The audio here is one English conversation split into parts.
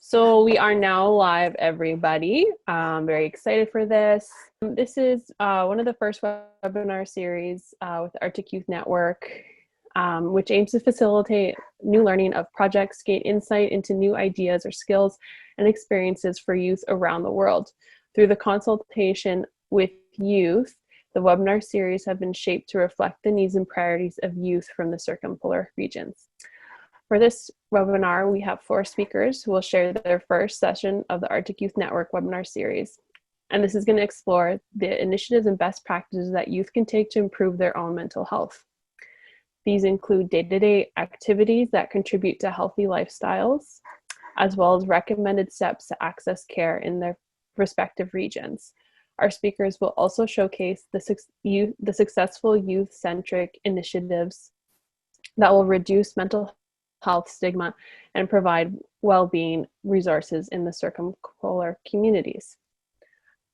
So we are now live, everybody. I'm very excited for this. This is one of the first webinar series with Arctic Youth Network, which aims to facilitate new learning of projects, gain insight into new ideas or skills and experiences for youth around the world. Through the consultation with youth, the webinar series have been shaped to reflect the needs and priorities of youth from the circumpolar regions. For this webinar, we have 4 speakers who will share their first session of the Arctic Youth Network webinar series. And this is going to explore the initiatives and best practices that youth can take to improve their own mental health. These include day-to-day activities that contribute to healthy lifestyles, as well as recommended steps to access care in their respective regions. Our speakers will also showcase the successful youth-centric initiatives that will reduce mental health stigma and provide well-being resources in the circumpolar communities.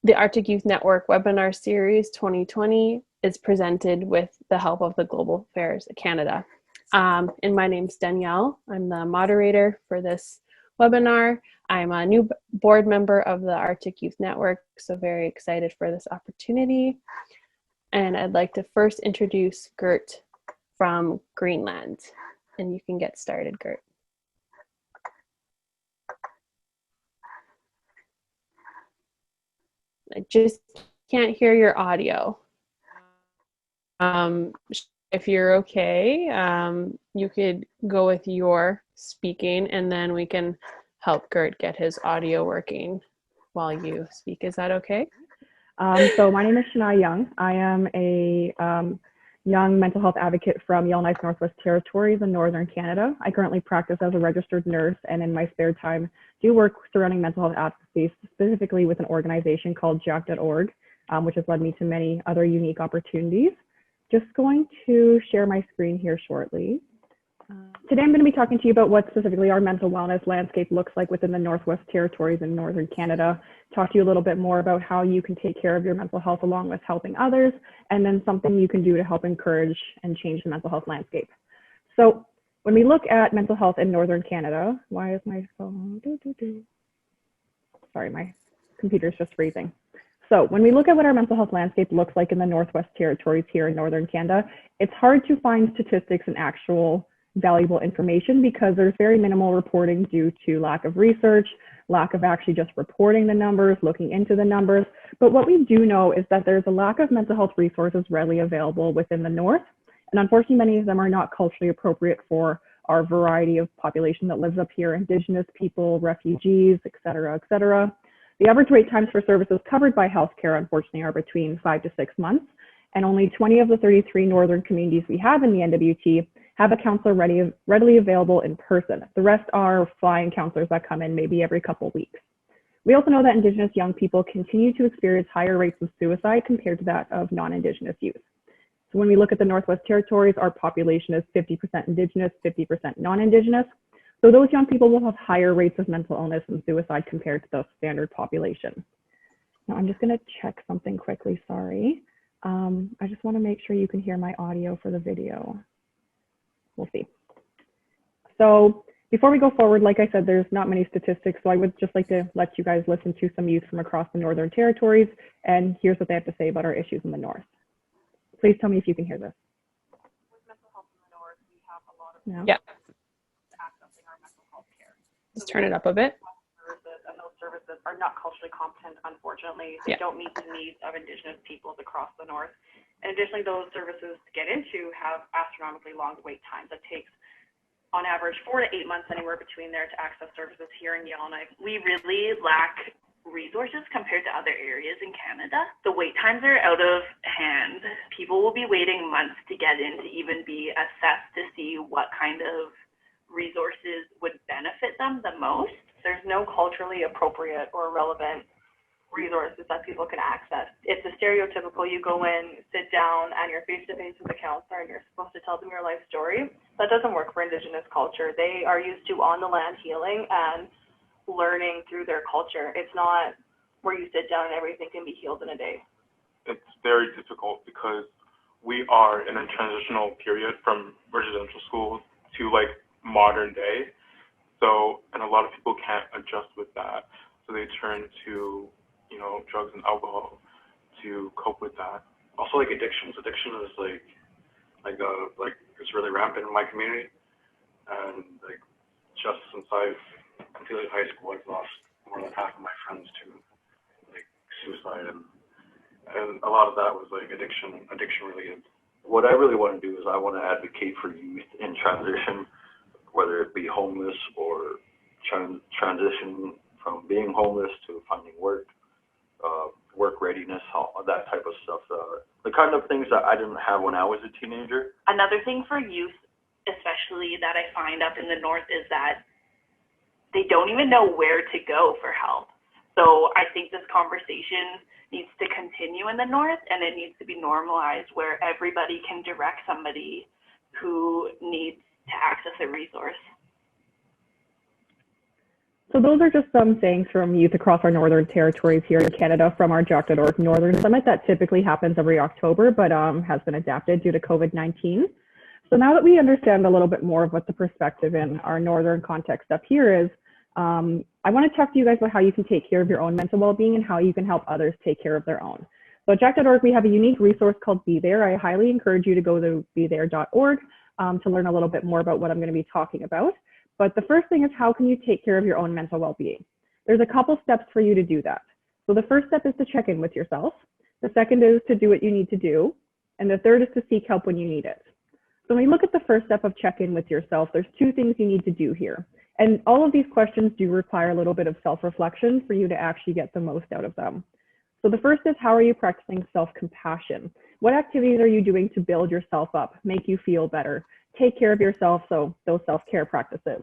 The Arctic Youth Network Webinar Series 2020 is presented with the help of the Global Affairs Canada. And my name's Danielle. I'm the moderator for this webinar. I'm a new board member of the Arctic Youth Network, so very excited for this opportunity. And I'd like to first introduce Gert from Greenland. And you can get started, Gert. I just can't hear your audio. If you're okay, you could go with your speaking and then we can help Gert get his audio working while you speak. Is that okay? So my name is Shania. I am a young mental health advocate from Yellowknife Northwest Territories in Northern Canada. I currently practice as a registered nurse and in my spare time do work surrounding mental health advocacy, specifically with an organization called JAC.org, which has led me to many other unique opportunities. Just going to share my screen here shortly. Today I'm going to be talking to you about what specifically our mental wellness landscape looks like within the Northwest Territories in Northern Canada, talk to you a little bit more about how you can take care of your mental health along with helping others, and then something you can do to help encourage and change the mental health landscape. So when we look at mental health in Northern Canada, why is my phone, sorry, my computer's just freezing. So when we look at what our mental health landscape looks like in the Northwest Territories here in Northern Canada, it's hard to find statistics and actual valuable information because there's very minimal reporting due to lack of research, lack of actually just reporting the numbers, looking into the numbers. But what we do know is that there's a lack of mental health resources readily available within the North. And unfortunately, many of them are not culturally appropriate for our variety of population that lives up here, Indigenous people, refugees, et cetera, et cetera. The average wait times for services covered by healthcare, unfortunately, are between 5 to 6 months. And only 20 of the 33 northern communities we have in the NWT have a counselor readily available in person. The rest are fly-in counselors that come in maybe every couple of weeks. We also know that Indigenous young people continue to experience higher rates of suicide compared to that of non-Indigenous youth. So when we look at the Northwest Territories, our population is 50% Indigenous, 50% non-Indigenous. So those young people will have higher rates of mental illness and suicide compared to the standard population. Now I'm just gonna check something quickly, sorry. I just wanna make sure you can hear my audio for the video. We'll see. So before we go forward, like I said, there's not many statistics, so I would just like to let you guys listen to some youth from across the Northern Territories, and here's what they have to say about our issues in the North. Please tell me if you can hear this. With mental health in the North, we have a lot of accessing our mental health care. Just turn it up a bit. And those services are not culturally competent, unfortunately. They don't meet the needs of Indigenous peoples across the North. And additionally, those services to get into have astronomically long wait times. It takes, on average, 4 to 8 months anywhere between there to access services here in Yellowknife. We really lack resources compared to other areas in Canada. The wait times are out of hand. People will be waiting months to get in to even be assessed to see what kind of resources would benefit them the most. There's no culturally appropriate or relevant resources that people can access. It's a stereotypical, you go in, sit down, and you're face-to-face with a counselor and you're supposed to tell them your life story. That doesn't work for Indigenous culture. They are used to on-the-land healing and learning through their culture. It's not where you sit down and everything can be healed in a day. It's very difficult because we are in a transitional period from residential schools to like modern day. So, and a lot of people can't adjust with that. So they turn to, you know, drugs and alcohol to cope with that. Also, like addictions. Addiction is like it's really rampant in my community. And like just since I've completed high school, I've lost more than half of my friends to like suicide, and a lot of that was like addiction related. What I really want to do is I want to advocate for youth in transition, whether it be homeless or transition from being homeless to finding work, work readiness, all that type of stuff. The kind of things that I didn't have when I was a teenager. Another thing for youth, especially that I find up in the north, is that they don't even know where to go for help. So I think this conversation needs to continue in the north, and it needs to be normalized where everybody can direct somebody who needs to access a resource. So those are just some sayings from youth across our northern territories here in Canada from our Juhán Northern Summit that typically happens every October, but has been adapted due to COVID-19. So now that we understand a little bit more of what the perspective in our northern context up here is, I want to talk to you guys about how you can take care of your own mental well-being and how you can help others take care of their own. So at Juhán, we have a unique resource called Be There. I highly encourage you to go to bethere.org to learn a little bit more about what I'm going to be talking about. But the first thing is, how can you take care of your own mental well-being? There's a couple steps for you to do that. So the first step is to check in with yourself. The second is to do what you need to do. And the third is to seek help when you need it. So when we look at the first step of check in with yourself, there's two things you need to do here. And all of these questions do require a little bit of self-reflection for you to actually get the most out of them. So the first is, how are you practicing self-compassion? What activities are you doing to build yourself up, make you feel better, take care of yourself? So those self-care practices.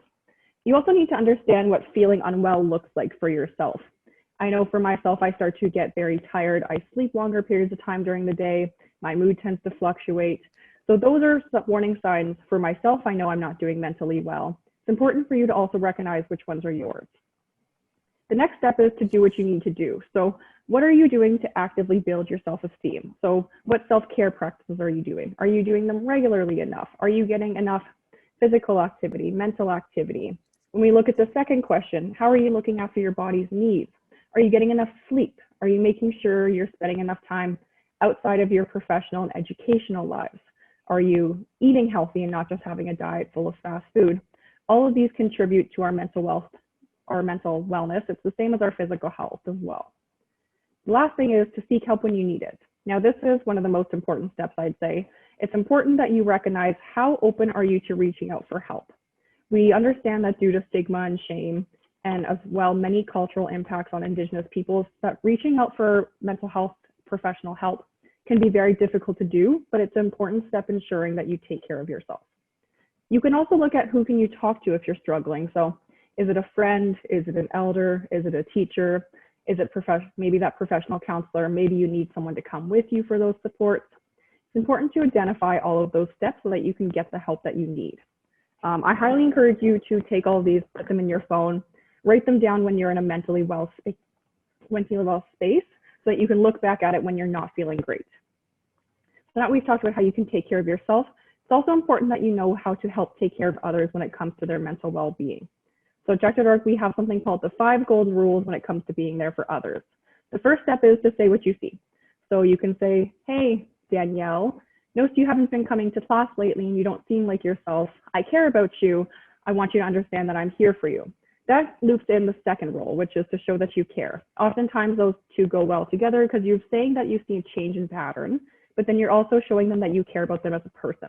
You also need to understand what feeling unwell looks like for yourself. I know for myself, I start to get very tired. I sleep longer periods of time during the day. My mood tends to fluctuate. So those are some warning signs for myself. I know I'm not doing mentally well. It's important for you to also recognize which ones are yours. The next step is to do what you need to do. So what are you doing to actively build your self-esteem? So what self-care practices are you doing? Are you doing them regularly enough? Are you getting enough physical activity, mental activity? When we look at the second question, how are you looking after your body's needs? Are you getting enough sleep? Are you making sure you're spending enough time outside of your professional and educational lives? Are you eating healthy and not just having a diet full of fast food? All of these contribute to our mental wellness. It's the same as our physical health as well. The last thing is to seek help when you need it. Now, this is one of the most important steps, I'd say. It's important that you recognize how open are you to reaching out for help. We understand that due to stigma and shame, and as well many cultural impacts on Indigenous peoples, that reaching out for mental health professional help can be very difficult to do, but it's an important step ensuring that you take care of yourself. You can also look at who can you talk to if you're struggling. So is it a friend? Is it an elder? Is it a teacher? Is it maybe that professional counselor? Maybe you need someone to come with you for those supports. It's important to identify all of those steps so that you can get the help that you need. I highly encourage you to take all of these, put them in your phone, write them down when you're in a mentally well space so that you can look back at it when you're not feeling great. So now we've talked about how you can take care of yourself. It's also important that you know how to help take care of others when it comes to their mental well-being. So at Juhán, we have something called the 5 golden rules when it comes to being there for others. The first step is to say what you see. So you can say, hey, Danielle, notice you haven't been coming to class lately and you don't seem like yourself. I care about you. I want you to understand that I'm here for you. That loops in the second rule, which is to show that you care. Oftentimes those two go well together because you're saying that you see a change in pattern, but then you're also showing them that you care about them as a person.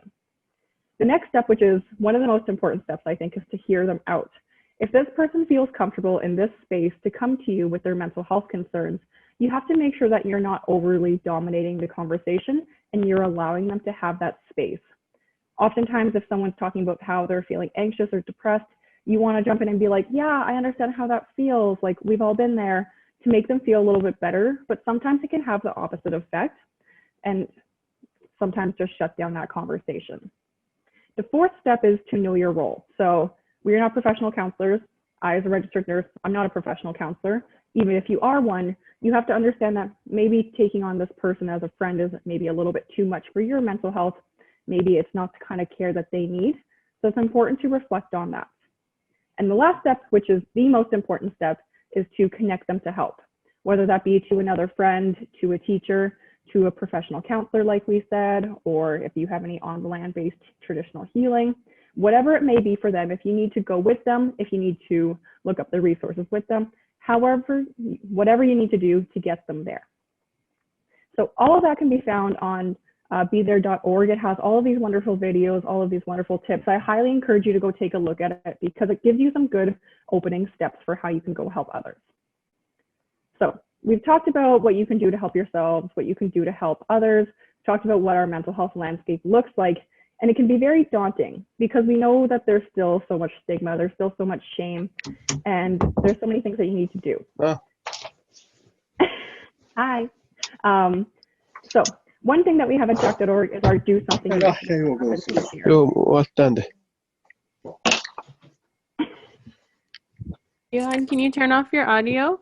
The next step, which is one of the most important steps, I think, is to hear them out. If this person feels comfortable in this space to come to you with their mental health concerns, you have to make sure that you're not overly dominating the conversation and you're allowing them to have that space. Oftentimes, if someone's talking about how they're feeling anxious or depressed, you want to jump in and be like, yeah, I understand how that feels. Like, we've all been there, to make them feel a little bit better. But sometimes it can have the opposite effect and sometimes just shut down that conversation. The fourth step is to know your role. So we're not professional counselors. I, as a registered nurse, I'm not a professional counselor. Even if you are one, you have to understand that maybe taking on this person as a friend is maybe a little bit too much for your mental health. Maybe it's not the kind of care that they need. So it's important to reflect on that. And the last step, which is the most important step, is to connect them to help, whether that be to another friend, to a teacher, to a professional counselor, like we said, or if you have any on-the-land-based traditional healing, whatever it may be for them. If you need to go with them, if you need to look up the resources with them, however, whatever you need to do to get them there. So all of that can be found on bethere.org. It has all of these wonderful videos, all of these wonderful tips. I highly encourage you to go take a look at it because it gives you some good opening steps for how you can go help others. So we've talked about what you can do to help yourselves, what you can do to help others, talked about what our mental health landscape looks like, and it can be very daunting because we know that there's still so much stigma, there's still so much shame, and there's so many things that you need to do. Hi. So one thing that we have at Jack.org is our Do Something initiative. Juhán, can you turn off your audio?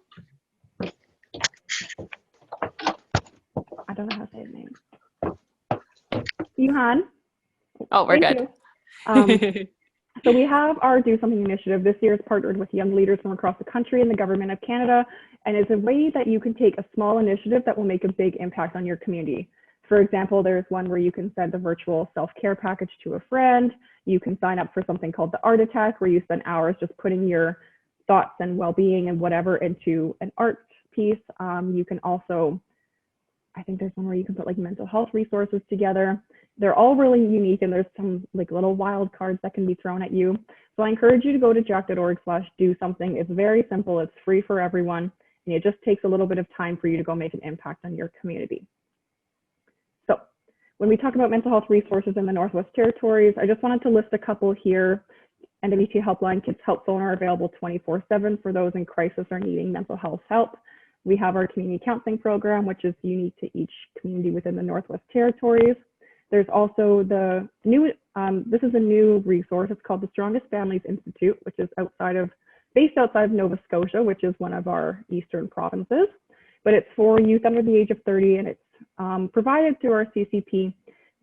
I don't know how to say his name. Juhán. Oh, we're good. So we have our Do Something initiative. This year is partnered with young leaders from across the country and the government of Canada, and it's a way that you can take a small initiative that will make a big impact on your community. For example, there's one where you can send a virtual self-care package to a friend. You can sign up for something called the Art Attack, where you spend hours just putting your thoughts and well-being and whatever into an art piece. You can also, I think there's one where you can put like mental health resources together. They're all really unique, and there's some like little wild cards that can be thrown at you. So I encourage you to go to jack.org/do something. It's very simple, it's free for everyone, and it just takes a little bit of time for you to go make an impact on your community. So when we talk about mental health resources in the Northwest Territories, I just wanted to list a couple here. NWT Helpline Kids Help Phone are available 24/7 for those in crisis or needing mental health help. We have our community counseling program, which is unique to each community within the Northwest Territories. There's also the new, this is a new resource. It's called the Strongest Families Institute, which is based outside of Nova Scotia, which is one of our eastern provinces. But it's for youth under the age of 30, and it's provided through our CCP,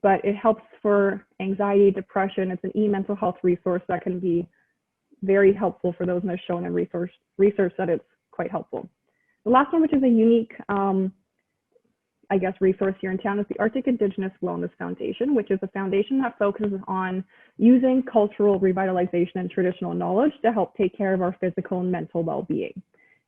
but it helps for anxiety, depression. It's an e-mental health resource that can be very helpful for those, and has shown in research that it's quite helpful. The last one, which is a unique, I guess, resource here in town, is the Arctic Indigenous Wellness Foundation, which is a foundation that focuses on using cultural revitalization and traditional knowledge to help take care of our physical and mental well-being.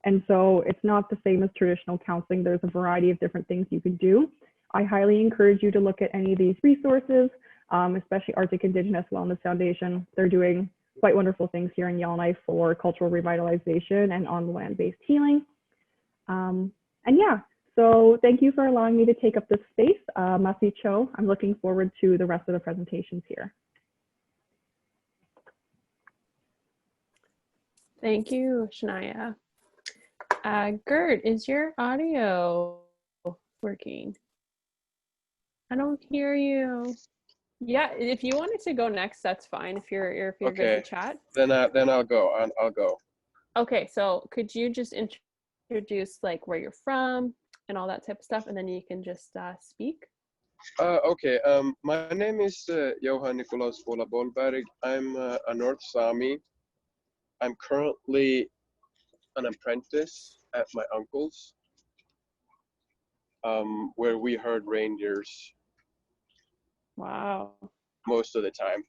And so it's not the same as traditional counseling. There's a variety of different things you can do. I highly encourage you to look at any of these resources, especially Arctic Indigenous Wellness Foundation. They're doing quite wonderful things here in Yellowknife for cultural revitalization and on the land-based healing. And yeah, so thank you for allowing me to take up this space. Masi Cho, I'm looking forward to the rest of the presentations here. Thank you, Shania. Gert, is your audio working? I don't hear you. Yeah, if you wanted to go next, that's fine. If you're Okay. good to chat. Then I'll go. I'll go. Okay, so could you just introduce like where you're from and all that type of stuff, and then you can just speak? Okay. My name is Juhán Nikolaus Wollberg. I'm a North Saami. I'm currently an apprentice at my uncle's, where we herd reindeers. Wow. Most of the time,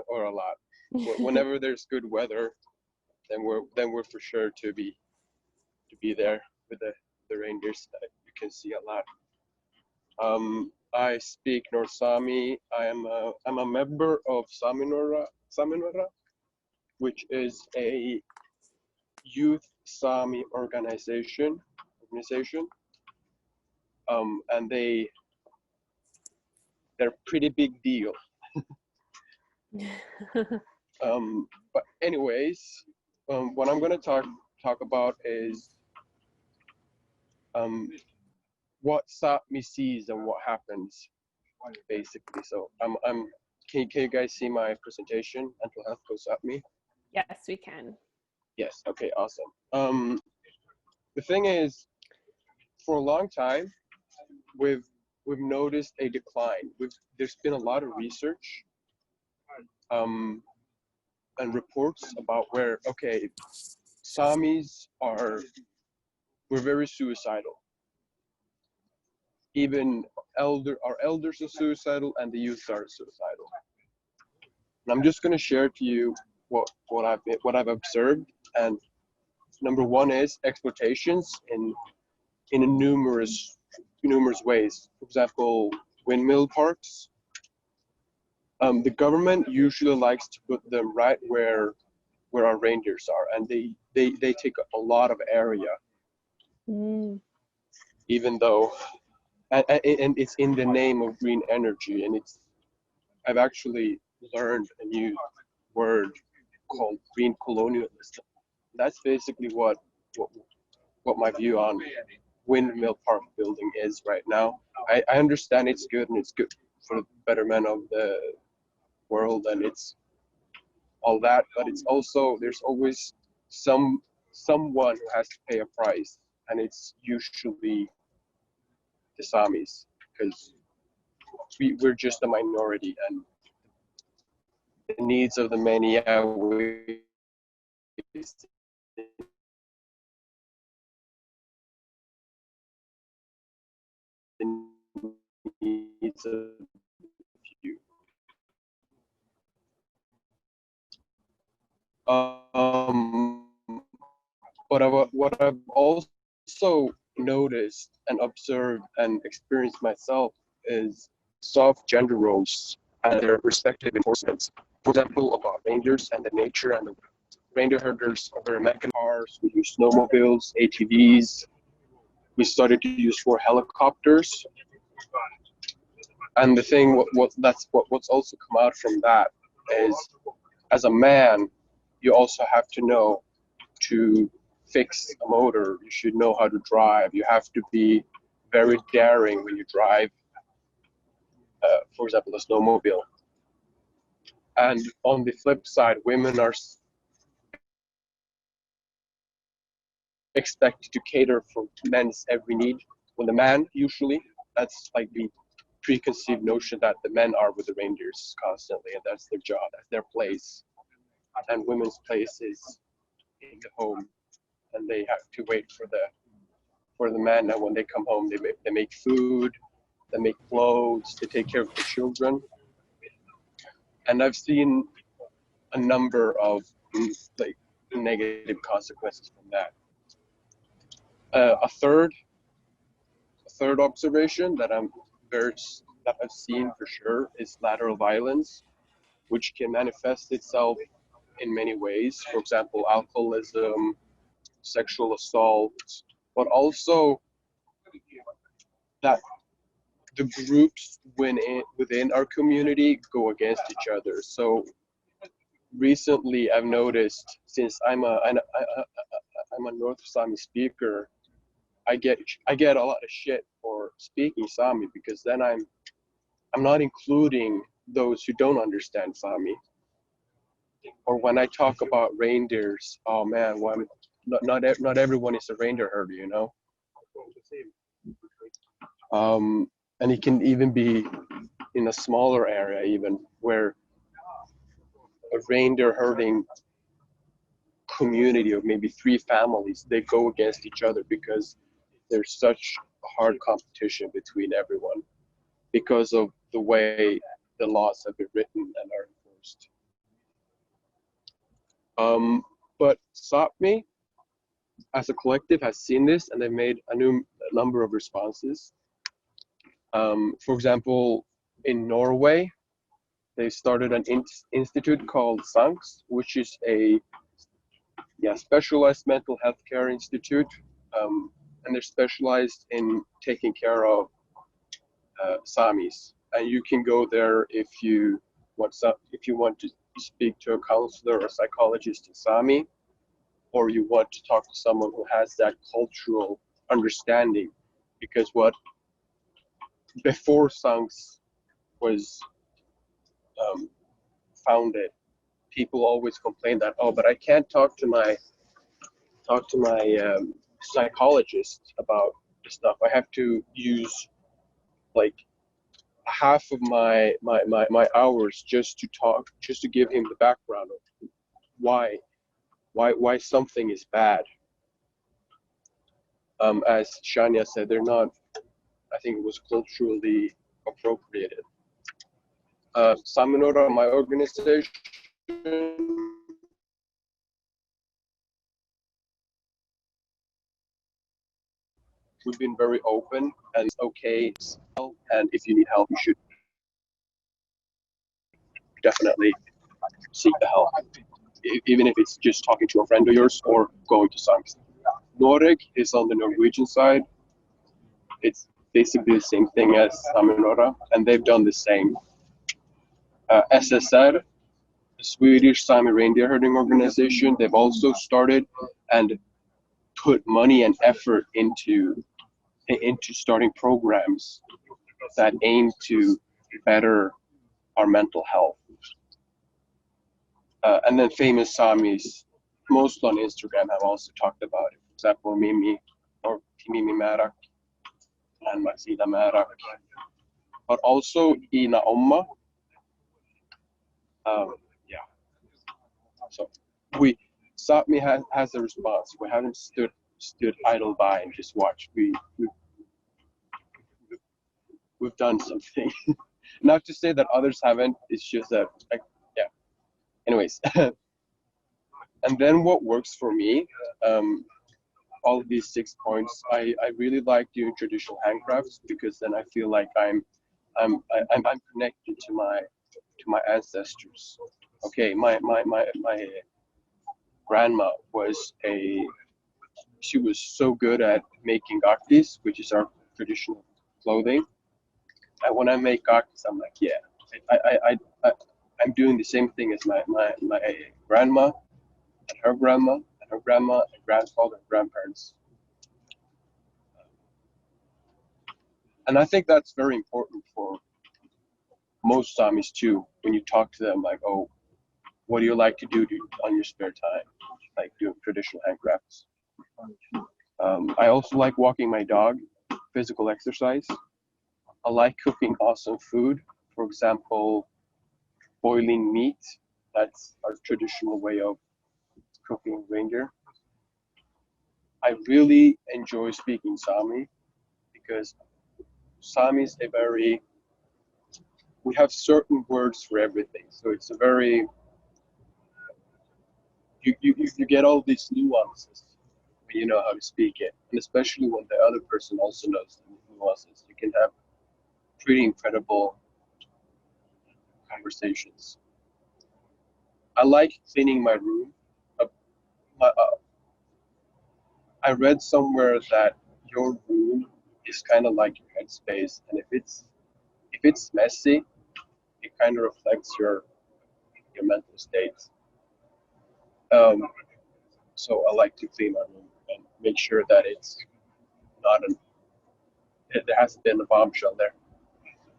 or a lot. Whenever there's good weather, then we're for sure to be there with the reindeers. You can see a lot. I speak North Saami. I'm a member of Sáminuorra, which is a youth Saami organization. And they're pretty big deal. But anyways, what I'm gonna talk about is what Saami sees and what happens, basically. So can you guys see my presentation? Mental health goes Saami. Yes, we can. Yes. Okay. Awesome. The thing is, for a long time, we've noticed a decline. There's been a lot of research and reports about where, okay, Samis we're very suicidal. Even our elders are suicidal and the youth are suicidal. And I'm just going to share to you what I've observed. And number one is exploitations in numerous ways. For example, windmill parks. The government usually likes to put them right where our reindeers are, and they take a lot of area. Even though, and it's in the name of green energy, and I've actually learned a new word called green colonialism. That's basically what my view on windmill park building is right now. I understand it's good and it's good for the betterment of the world and it's all that, but it's also, there's always someone who has to pay a price, and it's usually the Samis, because we're just a minority and the needs of the many outweigh the needs of the few. But what I've also noticed and observed and experienced myself is soft gender roles and their respective enforcements. For example, about reindeers and the nature, and the reindeer herders are very mechanized cars. We use snowmobiles, ATVs. We started to use 4 helicopters. And the thing, what's also come out from that is, as a man, you also have to know to fix a motor. You should know how to drive. You have to be very daring when you drive, for example, a snowmobile. And on the flip side, women are expected to cater for men's every need. When the man, usually, that's like the preconceived notion that the men are with the reindeers constantly, and that's their job, that's their place. And women's place is in the home, and they have to wait for the men. And when they come home, they make food, they make clothes, they take care of the children. And I've seen a number of like negative consequences from that. A third observation that I've seen for sure is lateral violence, which can manifest itself in many ways. For example, alcoholism, sexual assault, but also that the groups within our community go against each other. So recently, I've noticed, since I'm a North Sami speaker, I get a lot of shit for speaking Sami, because then I'm not including those who don't understand Sami. Or when I talk about reindeers, oh man, not everyone is a reindeer herder, you know. And it can even be in a smaller area, even where a reindeer herding community of maybe 3 families, they go against each other because there's such hard competition between everyone because of the way the laws have been written and are enforced. But Sápmi, as a collective, has seen this, and they've made a number of responses. For example, in Norway, they started an institute called SANKS, which is a specialized mental health care institute, and they're specialized in taking care of Samis. And you can go there if you want to speak to a counselor or a psychologist in Sami, or you want to talk to someone who has that cultural understanding. Because before SANKS was founded, people always complained that, oh, but I can't talk to my psychologist about this stuff. I have to use like half of my hours just to give him the background of why something is bad. As Shania said, they're not, I think it was culturally appropriated. Sáminuorra, my organization, we've been very open, and it's okay, and if you need help, you should definitely seek the help, even if it's just talking to a friend of yours or going to Sámi. Noreg is on the Norwegian side. It's basically the same thing as Sáminuorra, and they've done the same. SSR, the Swedish Sami reindeer herding organization, they've also started and put money and effort into starting programs that aim to better our mental health. And then famous Samis, most on Instagram, have also talked about it. For example, Mimi or Timimi Märak and Maxida Märak, but also Ina Omma. Yeah. So Sámi has a response. We haven't stood idle by and just watched. We've done something. Not to say that others haven't. It's just that, like, yeah. Anyways, and then what works for me, all of these 6 points, I really like doing traditional handcrafts, because then I feel like I'm connected to my ancestors. Okay, my grandma she was so good at making gaktis, which is our traditional clothing. And when I make gaktis, I'm like, yeah, I'm doing the same thing as my grandma and her grandma and her grandma and grandfather and grandparents. And I think that's very important for most Samis too, when you talk to them, like, oh, what do you like to do on your spare time? Like doing traditional handcrafts. I also like walking my dog, physical exercise. I like cooking awesome food. For example, boiling meat. That's our traditional way of cooking reindeer. I really enjoy speaking Sámi, because Sámi is we have certain words for everything. So it's a very, you get all these nuances when you know how to speak it. And especially when the other person also knows the nuances, you can have pretty incredible conversations. I like cleaning my room. I read somewhere that your room is kind of like your headspace, and if it's messy, it kind of reflects your mental state. So I like to clean my room and make sure that it's not there hasn't been a bombshell there.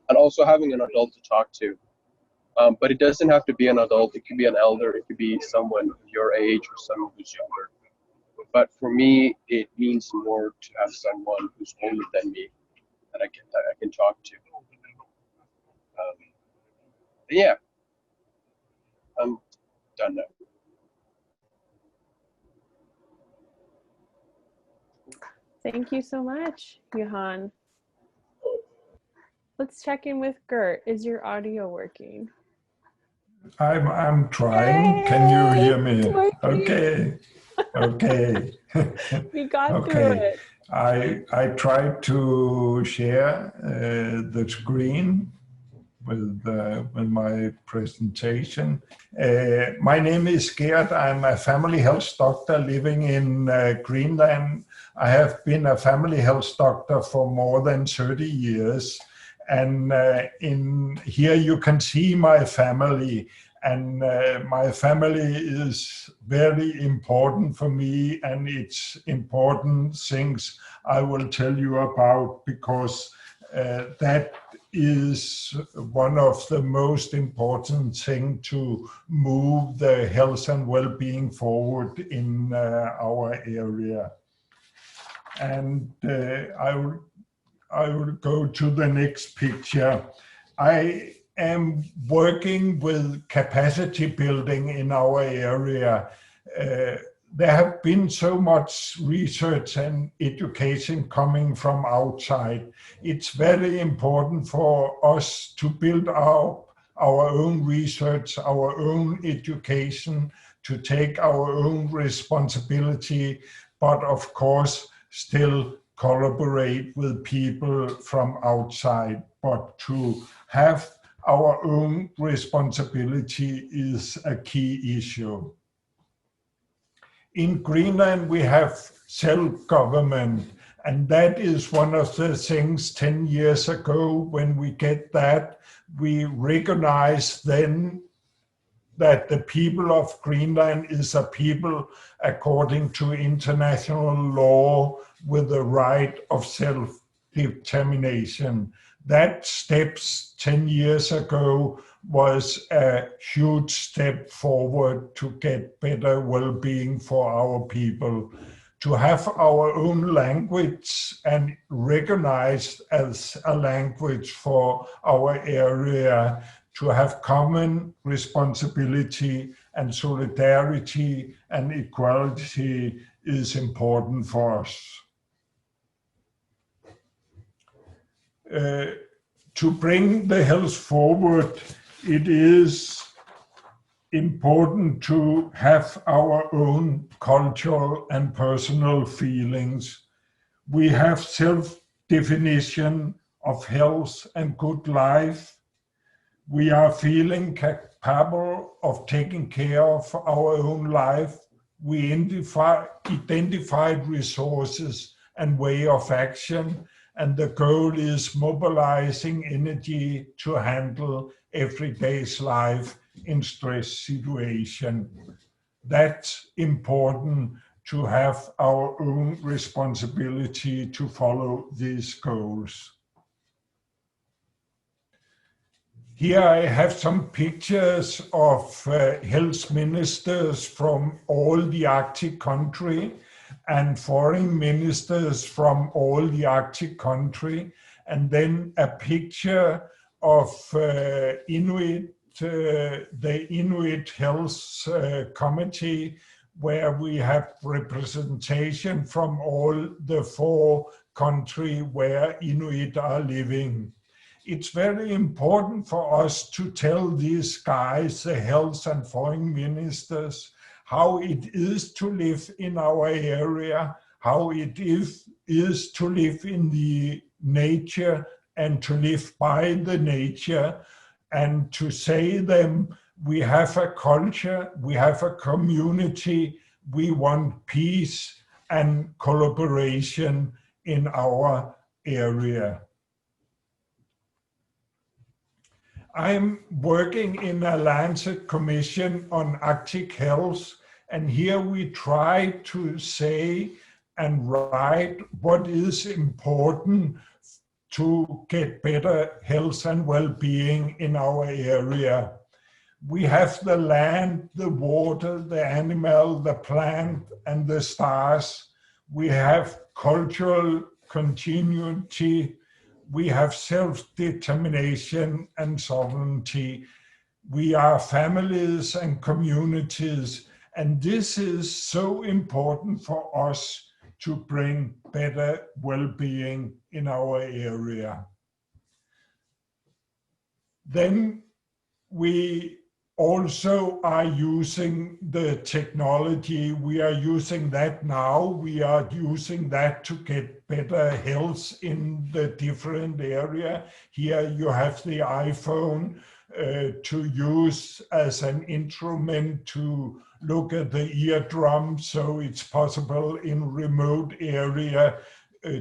And also having an adult to talk to. But it doesn't have to be an adult. It could be an elder. It could be someone your age or someone who's younger. But for me, it means more to have someone who's older than me that I can talk to. Yeah, I'm done now. Thank you so much, Juhán. Let's check in with Gert. Is your audio working? I'm trying. Yay! Can you hear me? Okay. Okay. We got through it. I tried to share the screen with my presentation. My name is Gert. I'm a family health doctor living in Greenland. I have been a family health doctor for more than 30 years. And in here you can see my family. And my family is very important for me, and it's important things I will tell you about, because that is one of the most important things to move the health and well-being forward in our area. And I will go to the next picture. am working with capacity building in our area. There have been so much research and education coming from outside. It's very important for us to build our own research, our own education, to take our own responsibility, but of course still collaborate with people from outside. But to have our own responsibility is a key issue. In Greenland, we have self-government, and that is one of the things 10 years ago when we get that, we recognize then that the people of Greenland is a people according to international law with the right of self-determination. That steps 10 years ago was a huge step forward to get better well-being for our people. To have our own language and recognized as a language for our area, to have common responsibility and solidarity and equality is important for us. To bring the health forward, it is important to have our own cultural and personal feelings. We have self-definition of health and good life. We are feeling capable of taking care of our own life. We identified resources and way of action, and the goal is mobilizing energy to handle everyday's life in stress situation. That's important to have our own responsibility to follow these goals. Here I have some pictures of health ministers from all the Arctic countries and foreign ministers from all the Arctic countries, and then a picture of Inuit, the Inuit Health Committee, where we have representation from all the 4 countries where Inuit are living. It's very important for us to tell these guys, the health and foreign ministers, how it is to live in our area, how it is to live in the nature and to live by the nature, and to say them, we have a culture, we have a community, we want peace and collaboration in our area. I'm working in a Lancet Commission on Arctic health, and here we try to say and write what is important to get better health and well-being in our area. We have the land, the water, the animal, the plant, and the stars. We have cultural continuity. We have self-determination and sovereignty. We are families and communities, and this is so important for us to bring better well-being in our area. Then we also are using the technology. We are using that now. We are using that to get better health in the different area. Here you have the iPhone to use as an instrument to look at the eardrum, so it's possible in remote area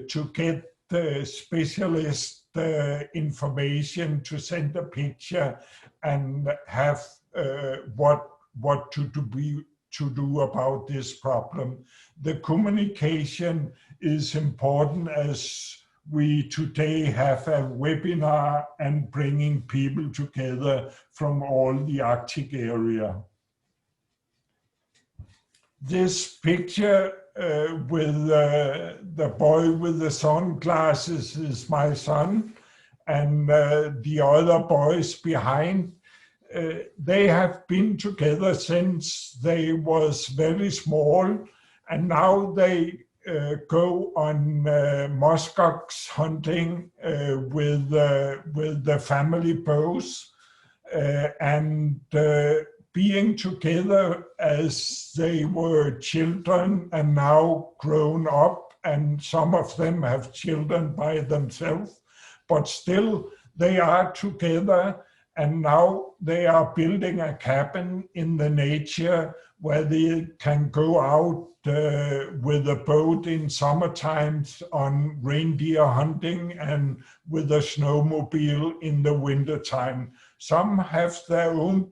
to get the specialist information, to send a picture and have what to do about this problem. The communication is important, as we today have a webinar and bringing people together from all the Arctic area. This picture with the boy with the sunglasses is my son, and the other boys behind. They have been together since they was very small, and now they go on muskox hunting with the family bows, and being together as they were children and now grown up, and some of them have children by themselves, but still they are together, and now they are building a cabin in the nature where they can go out with a boat in summer times on reindeer hunting and with a snowmobile in the winter time. Some have their own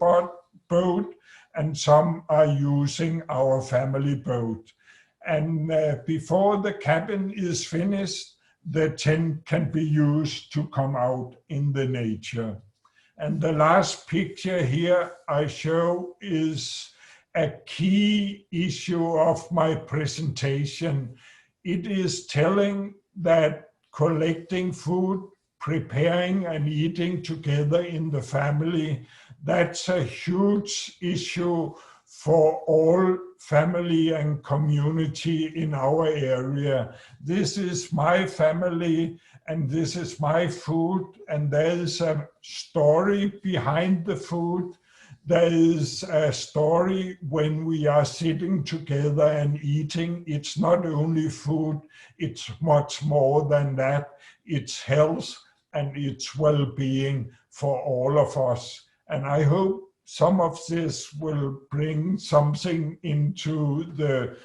boat and some are using our family boat. And before the cabin is finished, the tent can be used to come out in the nature. And the last picture here I show is a key issue of my presentation. It is telling that collecting food, preparing and eating together in the family, that's a huge issue for all family and community in our area. This is my family and this is my food, and there is a story behind the food. There is a story when we are sitting together and eating. It's not only food, it's much more than that. It's health and it's well-being for all of us. And I hope some of this will bring something into the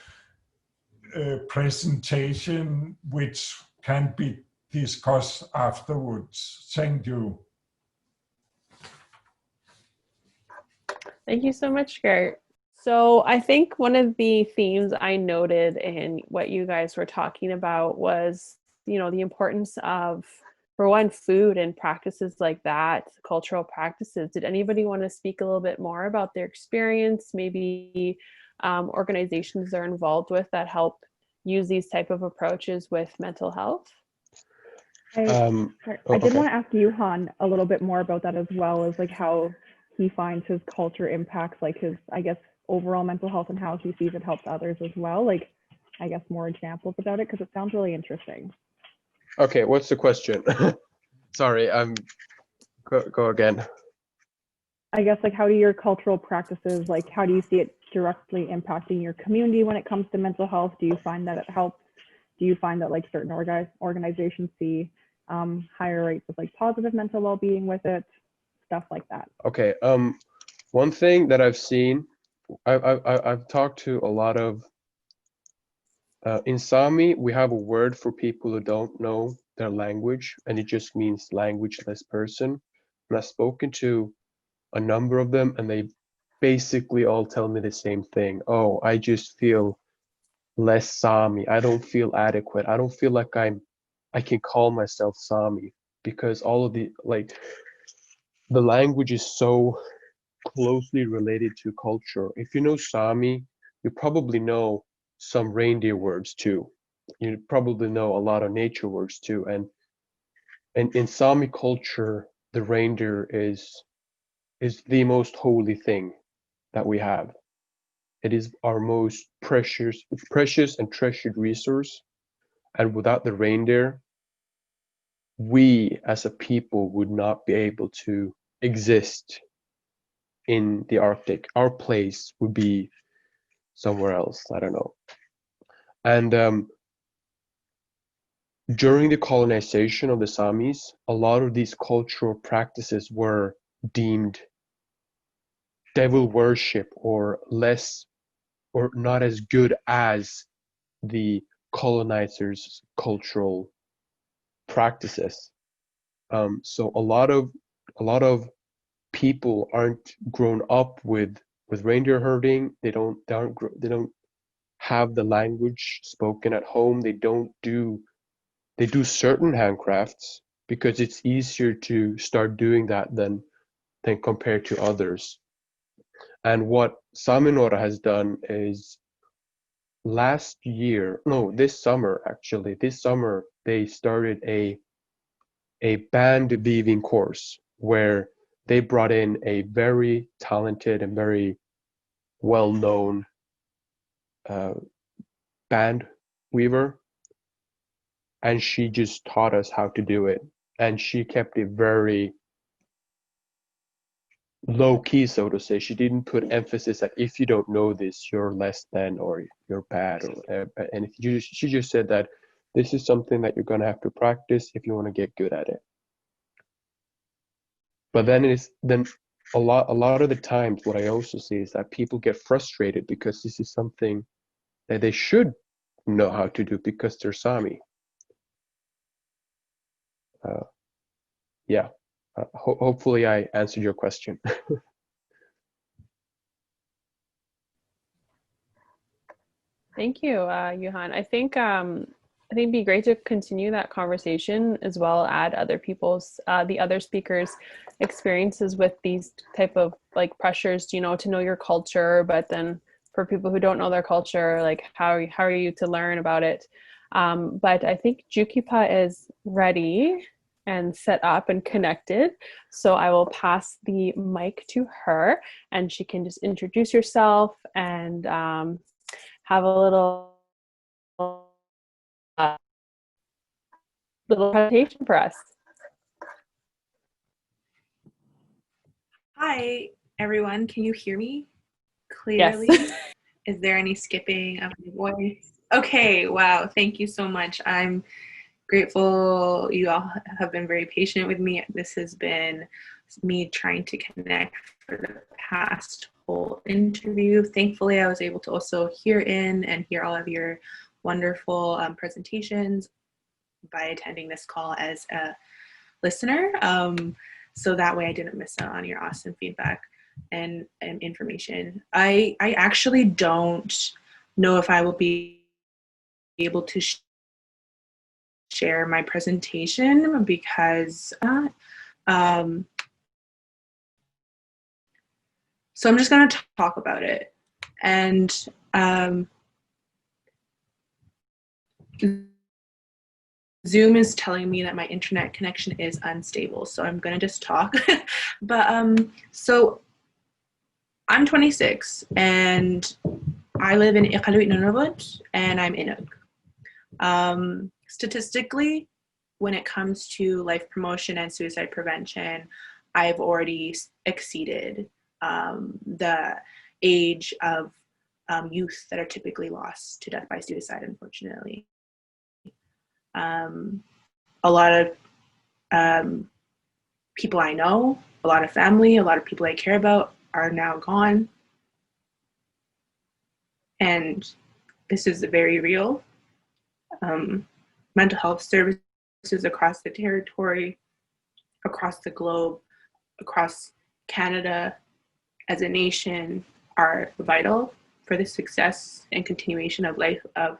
presentation which can be discussed afterwards. Thank you. Thank you so much, Gert. So I think one of the themes I noted in what you guys were talking about was, you know, the importance of, for one, food and practices like that, cultural practices. Did anybody want to speak a little bit more about their experience, maybe organizations they're involved with that help use these type of approaches with mental health? I did want to ask Juhán a little bit more about that as well, as like how he finds his culture impacts like his, I guess, overall mental health and how he sees it helps others as well. Like, I guess more examples about it, because it sounds really interesting. Okay, what's the question? Sorry, go again. I guess like how do your cultural practices, like how do you see it directly impacting your community when it comes to mental health? Do you find that it helps? Do you find that like certain organizations see higher rates of like positive mental well-being with it? Stuff like that. Okay, one thing that I've seen, I've talked to a lot of, in Sami, we have a word for people who don't know their language, and it just means languageless person. And I've spoken to a number of them, and they basically all tell me the same thing. Oh, I just feel less Sami. I don't feel adequate. I don't feel like I can call myself Sami, because all of the, like, the language is so closely related to culture. If you know Sami, you probably know some reindeer words too. You probably know a lot of nature words too. And in Sami culture, the reindeer is the most holy thing that we have. It is our most precious and treasured resource. And without the reindeer, we as a people would not be able to exist in the Arctic. Our place would be somewhere else, I don't know. And during the colonization of the Samis, a lot of these cultural practices were deemed devil worship or less, or not as good as the colonizers' cultural practices. So a lot of people aren't grown up with reindeer herding. They don't have the language spoken at home. They do certain handcrafts because it's easier to start doing that than compared to others. And what Sáminuorra has done is this summer they started a a band weaving course where they brought in a very talented and very well-known band weaver, and she just taught us how to do it, and she kept it very low key, so to say. She didn't put emphasis that if you don't know this, you're less than or you're bad, or and she just said that this is something that you're going to have to practice if you want to get good at it. But then a lot of the times what I also see is that people get frustrated because this is something that they should know how to do because they're Sámi. Yeah, hopefully I answered your question. Thank you, Juhán. I think it'd be great to continue that conversation as well, add other people's, the other speakers' experiences with these type of like pressures, you know, to know your culture, but then for people who don't know their culture, like how are you to learn about it? But I think Jukipa is ready and set up and connected. So I will pass the mic to her and she can just introduce herself and have a little presentation for us. Hi, everyone. Can you hear me clearly? Yes. Is there any skipping of my voice? Okay, wow. Thank you so much. I'm grateful you all have been very patient with me. This has been me trying to connect for the past whole interview. Thankfully, I was able to also hear all of your wonderful presentations by attending this call as a listener. So that way I didn't miss out on your awesome feedback and information. I actually don't know if I will be able to share my presentation because so I'm just going to talk about it. And Zoom is telling me that my internet connection is unstable, so I'm going to just talk. But so I'm 26 and I live in Iqaluit, Nunavut, and I'm Inuk. Statistically, when it comes to life promotion and suicide prevention, I've already exceeded the age of youth that are typically lost to death by suicide, unfortunately. A lot of people I know, a lot of family, a lot of people I care about are now gone. And this is very real. Mental health services across the territory, across the globe, across Canada as a nation are vital for the success and continuation of life of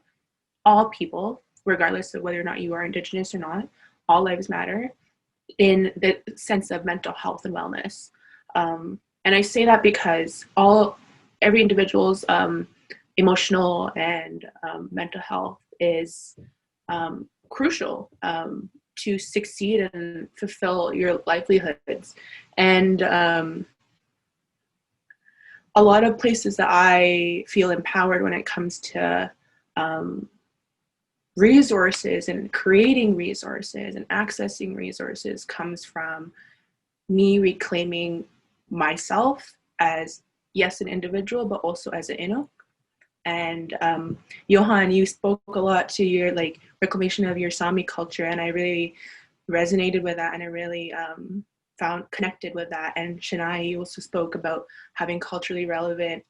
all people, regardless of whether or not you are Indigenous or not. All lives matter in the sense of mental health and wellness. And I say that because every individual's emotional and mental health is crucial to succeed and fulfill your livelihoods. And a lot of places that I feel empowered when it comes to resources and creating resources and accessing resources comes from me reclaiming myself as, yes, an individual, but also as an Inuk. And Juhán, you spoke a lot to your reclamation of your Sámi culture, and I really resonated with that, and I really found connected with that. And Shania, you also spoke about having culturally relevant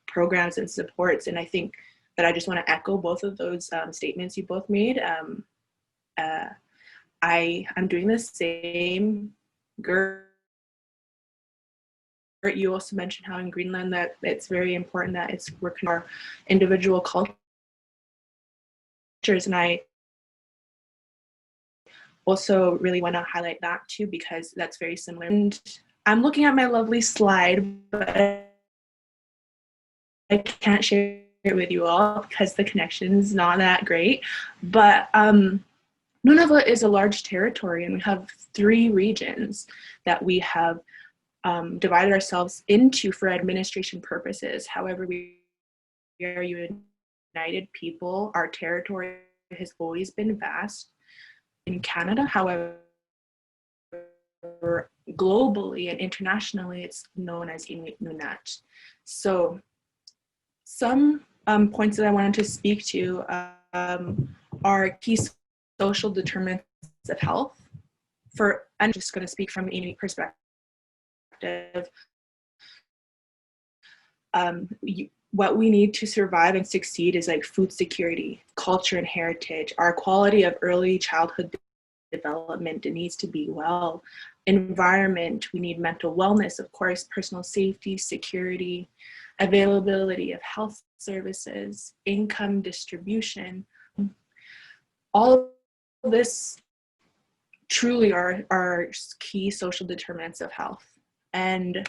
programs and supports, and I think that I just want to echo both of those statements you both made. I'm doing the same. Gert, you also mentioned how in Greenland that it's very important that it's working our individual cultures, and I also really want to highlight that too because that's very similar. And I'm looking at my lovely slide, but I can't share it with you all because the connection is not that great. But Nunavut is a large territory, and we have 3 regions that we have divided ourselves into for administration purposes. However, we are united people. Our territory has always been vast. In Canada, however, globally and internationally, it's known as Inuit Nunat. So some points that I wanted to speak to are key social determinants of health. I'm just going to speak from the Inuit perspective. What we need to survive and succeed is like food security, culture and heritage, our quality of early childhood development. It needs to be well. Environment, we need mental wellness, of course, personal safety, security, availability of health services, income distribution. All of this truly are key social determinants of health. And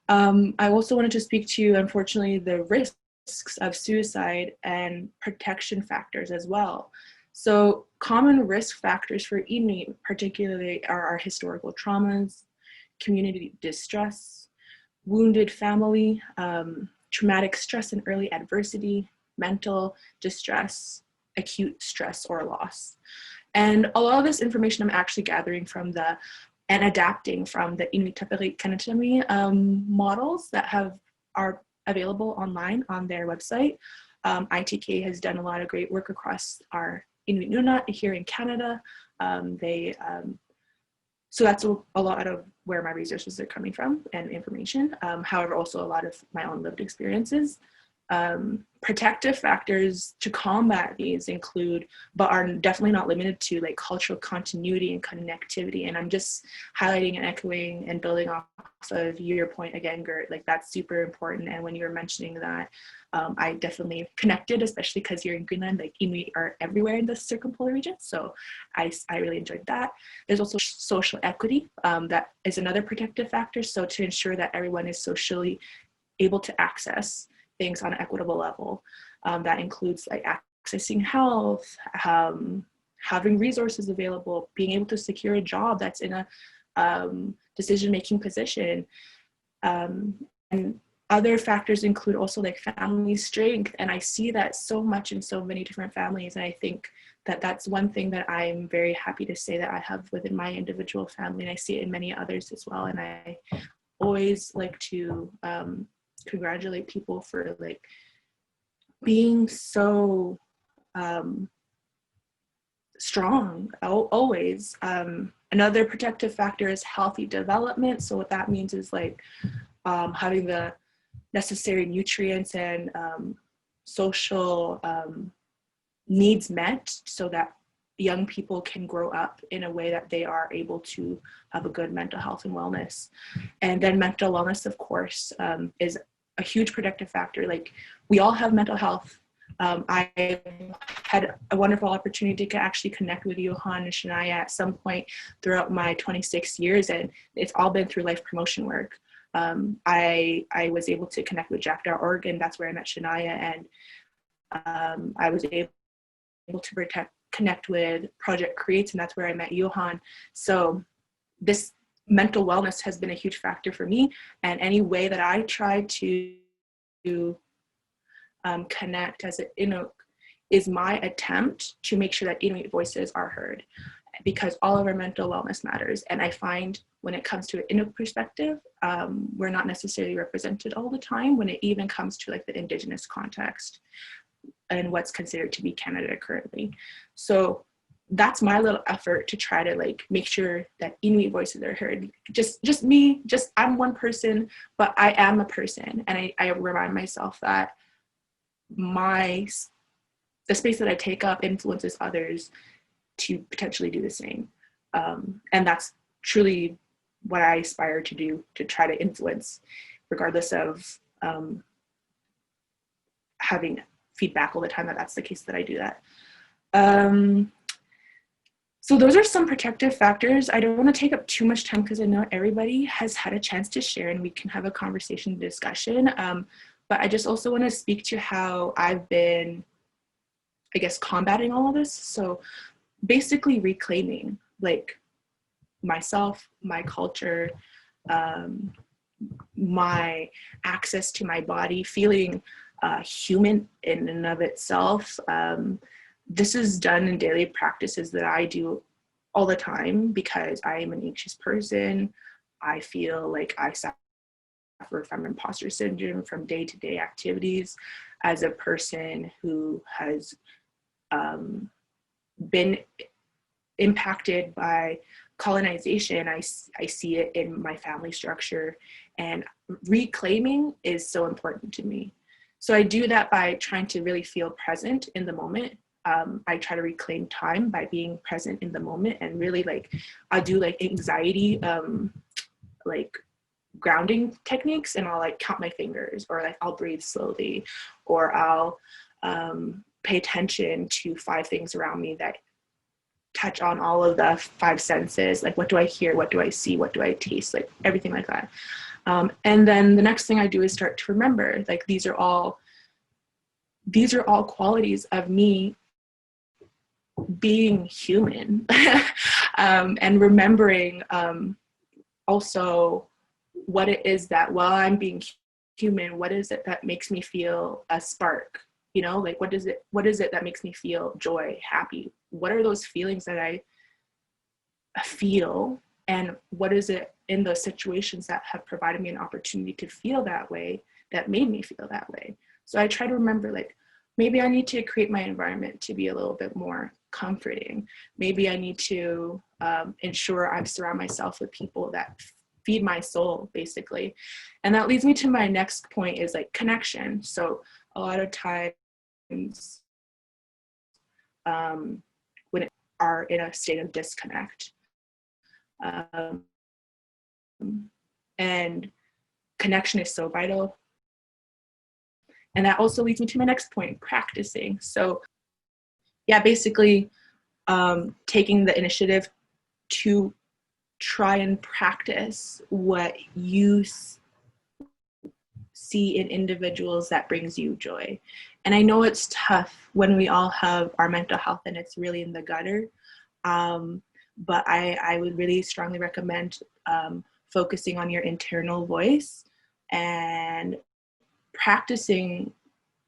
I also wanted to speak to, unfortunately, the risks of suicide and protection factors as well. So common risk factors for Inuit particularly are our historical traumas, community distress, wounded family, traumatic stress and early adversity, mental distress, acute stress or loss. And a lot of this information I'm actually gathering from and adapting from the Inuit Taperi Kanatami models that are available online on their website. ITK has done a lot of great work across our Inuit Nunat here in Canada. So that's a lot of where my resources are coming from and information. However, also a lot of my own lived experiences. Protective factors to combat these include, but are definitely not limited to, like cultural continuity and connectivity. And I'm just highlighting and echoing and building off of your point again, Gert, like that's super important. And when you were mentioning that, I definitely connected, especially because you're in Greenland, like Inuit are everywhere in the circumpolar region. So I really enjoyed that. There's also social equity. That is another protective factor. So to ensure that everyone is socially able to access things on an equitable level. That includes like accessing health, having resources available, being able to secure a job that's in a decision-making position. And other factors include also like family strength. And I see that so much in so many different families. And I think that that's one thing that I'm very happy to say that I have within my individual family. And I see it in many others as well. And I always like to congratulate people for like being so strong always. Another protective factor is healthy development. So what that means is like having the necessary nutrients and social needs met so that young people can grow up in a way that they are able to have a good mental health and wellness. And then mental wellness, of course, is a huge protective factor. Like we all have mental health. I had a wonderful opportunity to actually connect with Juhán and Shania at some point throughout my 26 years, and it's all been through life promotion work. I was able to connect with Jack.org, and that's where I met Shania, and I was able to connect with Project Creates, and that's where I met Juhán. So this mental wellness has been a huge factor for me, and any way that I try to connect as an Inuk is my attempt to make sure that Inuit voices are heard, because all of our mental wellness matters. And I find when it comes to an Inuk perspective, we're not necessarily represented all the time when it even comes to like the Indigenous context and what's considered to be Canada currently. So that's my little effort to try to like make sure that Inuit voices are heard. Just me, I'm one person, but I am a person. And I remind myself that the space that I take up influences others to potentially do the same. And that's truly what I aspire to do, to try to influence, regardless of having feedback all the time that that's the case, that I do that. So those are some protective factors. I don't want to take up too much time because I know everybody has had a chance to share and we can have a conversation discussion. But I just also want to speak to how I've been, I guess, combating all of this. So basically reclaiming like myself, my culture, my access to my body, feeling human in and of itself. This is done in daily practices that I do all the time because I am an anxious person. I feel like I suffer from imposter syndrome from day-to-day activities. As a person who has been impacted by colonization, I see it in my family structure, and reclaiming is so important to me. So I do that by trying to really feel present in the moment. I try to reclaim time by being present in the moment, and really like I do like anxiety like grounding techniques, and I'll like count my fingers, or like I'll breathe slowly, or I'll pay attention to 5 things around me that touch on all of the 5 senses. Like, what do I hear? What do I see? What do I taste? Like everything like that. And then the next thing I do is start to remember, like, these are all qualities of me being human. And remembering also what it is that while I'm being human, what is it that makes me feel a spark? You know, like what is it that makes me feel joy, happy? What are those feelings that I feel? And what is it in those situations that have provided me an opportunity to feel that way, that made me feel that way? So I try to remember, like, maybe I need to create my environment to be a little bit more comforting. Maybe I need to ensure I surround myself with people that feed my soul, basically. And that leads me to my next point, is like connection. So a lot of times when it are in a state of disconnect, and connection is so vital. And that also leads me to my next point, practicing. So yeah, basically taking the initiative to try and practice what you see in individuals that brings you joy. And I know it's tough when we all have our mental health and it's really in the gutter. But I would really strongly recommend focusing on your internal voice and practicing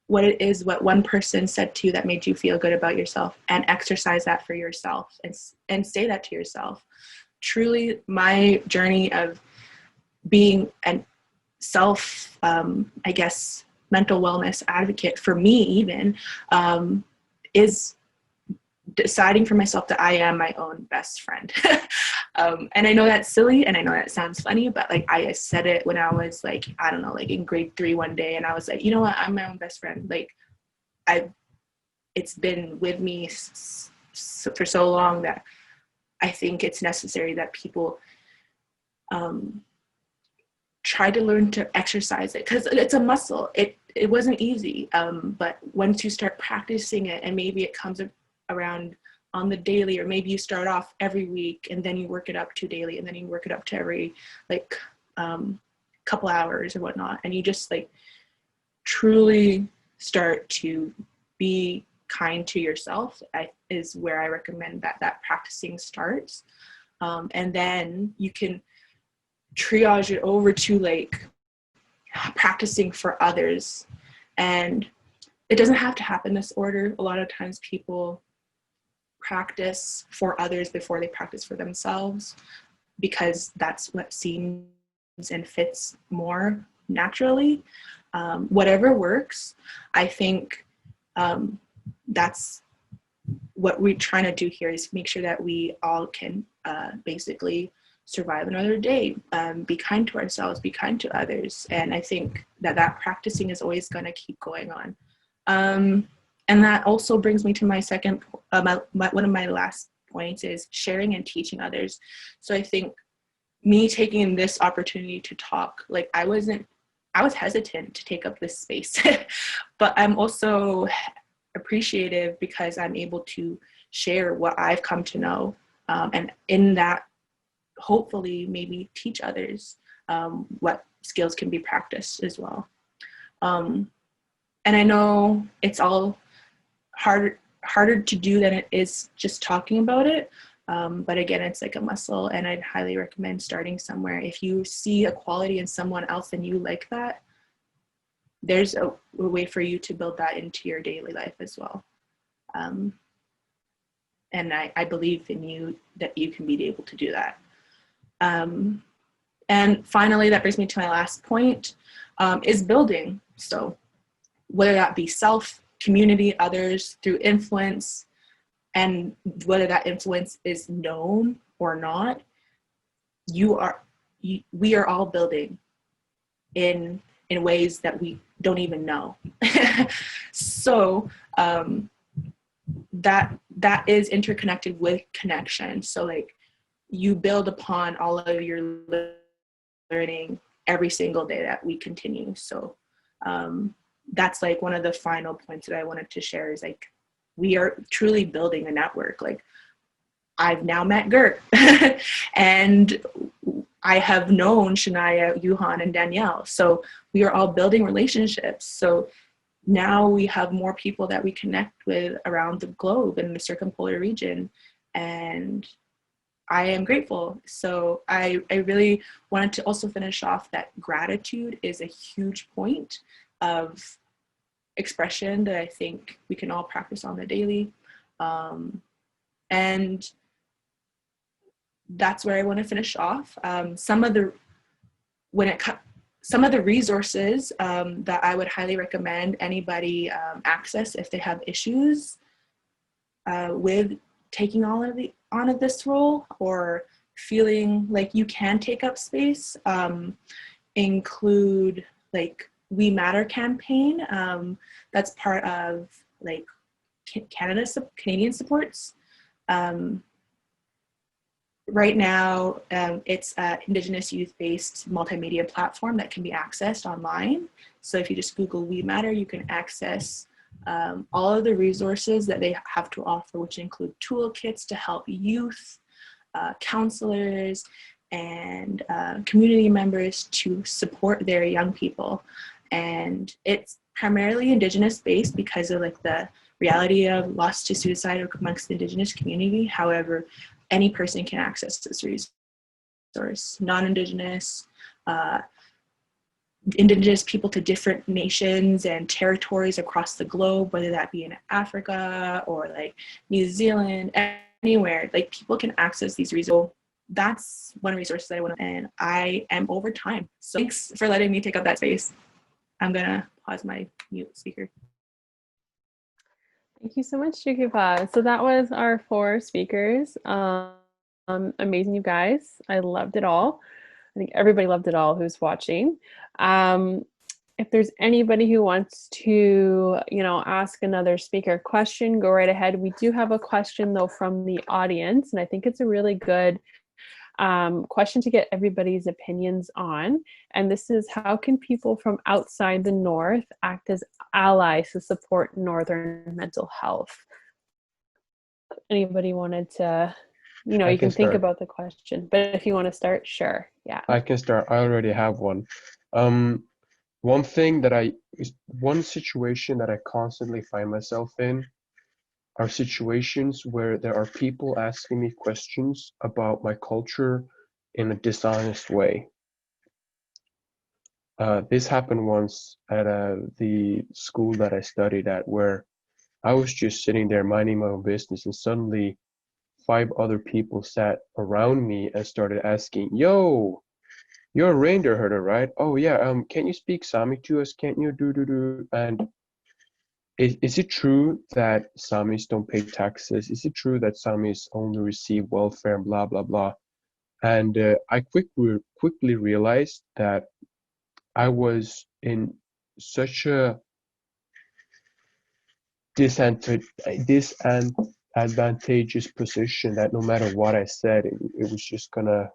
what it is, what one person said to you that made you feel good about yourself, and exercise that for yourself, and say that to yourself. Truly, my journey of being a self, I guess, mental wellness advocate for me even, is deciding for myself that I am my own best friend. And I know that's silly, and I know that sounds funny, but like I said it when I was like, I don't know, like in grade 3 one day, and I was like, you know what, I'm my own best friend. Like it's been with me for so long that I think it's necessary that people try to learn to exercise it, because it's a muscle. It wasn't easy, but once you start practicing it, and maybe it comes around on the daily, or maybe you start off every week and then you work it up to daily, and then you work it up to every like couple hours or whatnot, and you just like truly start to be kind to yourself, is where I recommend that practicing starts. And then you can triage it over to like practicing for others, and it doesn't have to happen this order. A lot of times people practice for others before they practice for themselves, because that's what seems and fits more naturally. Whatever works, I think that's what we're trying to do here, is make sure that we all can basically survive another day, be kind to ourselves, be kind to others. And I think that practicing is always going to keep going on. And that also brings me to my second, one of my last points is sharing and teaching others. So I think me taking this opportunity to talk, like I was hesitant to take up this space, but I'm also appreciative because I'm able to share what I've come to know. And in that, hopefully maybe teach others what skills can be practiced as well. And I know it's all hard harder to do than it is just talking about it. But again, it's like a muscle, and I'd highly recommend starting somewhere. If you see a quality in someone else and you like that, there's a way for you to build that into your daily life as well. And I believe in you that you can be able to do that. And finally, that brings me to my last point, is building. So whether that be self, community, others, through influence, and whether that influence is known or not, we are all building in ways that we don't even know. So that is interconnected with connection. So like, you build upon all of your learning every single day that we continue. So that's like one of the final points that I wanted to share, is like, we are truly building a network. Like, I've now met Gert and I have known Shania, Juhán, and Danielle. So we are all building relationships. So now we have more people that we connect with around the globe in the circumpolar region. And I am grateful. So I really wanted to also finish off that gratitude is a huge point of expression that I think we can all practice on the daily. And that's where I want to finish off. Some of the resources that I would highly recommend anybody access if they have issues with taking on this role, or feeling like you can take up space, include like We Matter campaign. That's part of like Canadian supports. Right now, it's an Indigenous youth-based multimedia platform that can be accessed online. So if you just Google We Matter, you can access all of the resources that they have to offer, which include toolkits to help youth, counselors, and community members to support their young people. And it's primarily Indigenous based because of like the reality of loss to suicide amongst the Indigenous community. However, any person can access this resource. Non-Indigenous, Indigenous people to different nations and territories across the globe, whether that be in Africa or like New Zealand, anywhere, like people can access these resources. That's one resource that I want to, and I am over time. So thanks for letting me take up that space. I'm gonna pause my mute speaker. Thank you so much, Jukipa. So that was our 4 speakers. Amazing, you guys. I loved it all. I think everybody loved it all who's watching. If there's anybody who wants to, ask another speaker a question, go right ahead. We do have a question though from the audience, and I think it's a really good question to get everybody's opinions on. And this is, how can people from outside the North act as allies to support Northern mental health? Anybody wanted to, you can think about the question, but if you want to start, sure. Yeah. I can start. I already have one. One situation that I constantly find myself in are situations where there are people asking me questions about my culture in a dishonest way. This happened once at the school that I studied at, where I was just sitting there minding my own business, and suddenly 5 other people sat around me and started asking, "Yo, you're a reindeer herder, right? Oh yeah, can you speak Sámi to us? Can't you do?" And is it true that Sámis don't pay taxes? Is it true that Sámis only receive welfare and blah, blah, blah? And I quickly realized that I was in such a disadvantageous position that no matter what I said, it was just gonna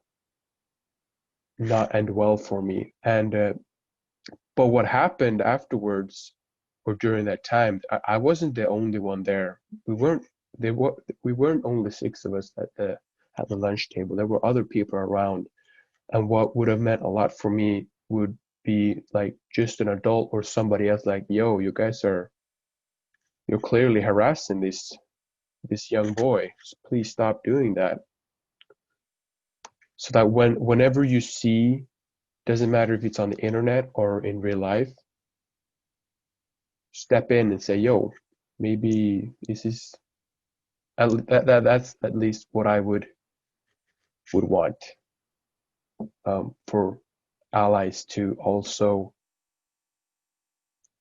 not end well for me. And but what happened afterwards, or during that time, I wasn't the only one there. We weren't only 6 of us at the lunch table. There were other people around, and what would have meant a lot for me would be like just an adult or somebody else like, "Yo, you guys are you're clearly harassing this young boy. So please stop doing that. So that whenever you see, doesn't matter if it's on the internet or in real life, step in and say, yo, maybe this is that's at least what I would want, for allies to also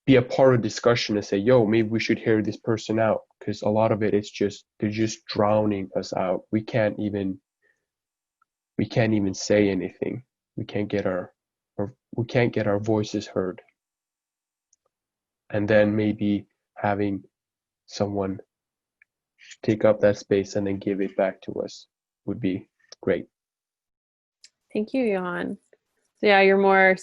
be a part of discussion and say, yo, maybe we should hear this person out, because a lot of it is just, they're just drowning us out. We can't even say anything. We can't get our voices heard. And then maybe having someone take up that space and then give it back to us would be great. Thank you, Juhán. So yeah, you're more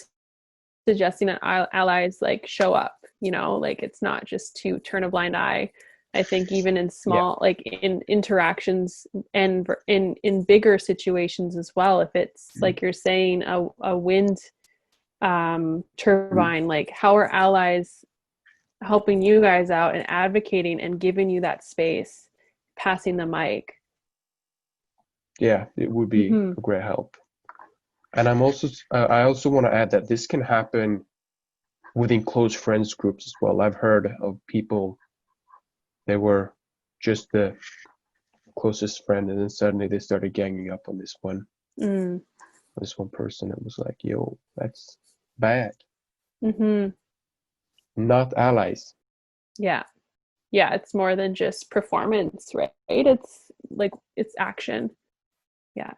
suggesting that allies like show up, you know, like it's not just to turn a blind eye. I think even in small, like in interactions and in bigger situations as well, if it's like you're saying a wind turbine, like how are allies helping you guys out and advocating and giving you that space, passing the mic? Yeah, it would be a great help. And I also want to add that this can happen within close friends groups as well. I've heard of people, they were just the closest friend, and then suddenly they started ganging up on this one person. It was like, yo, that's bad. Not allies. Yeah, it's more than just performance, right? It's like, it's action. Yeah.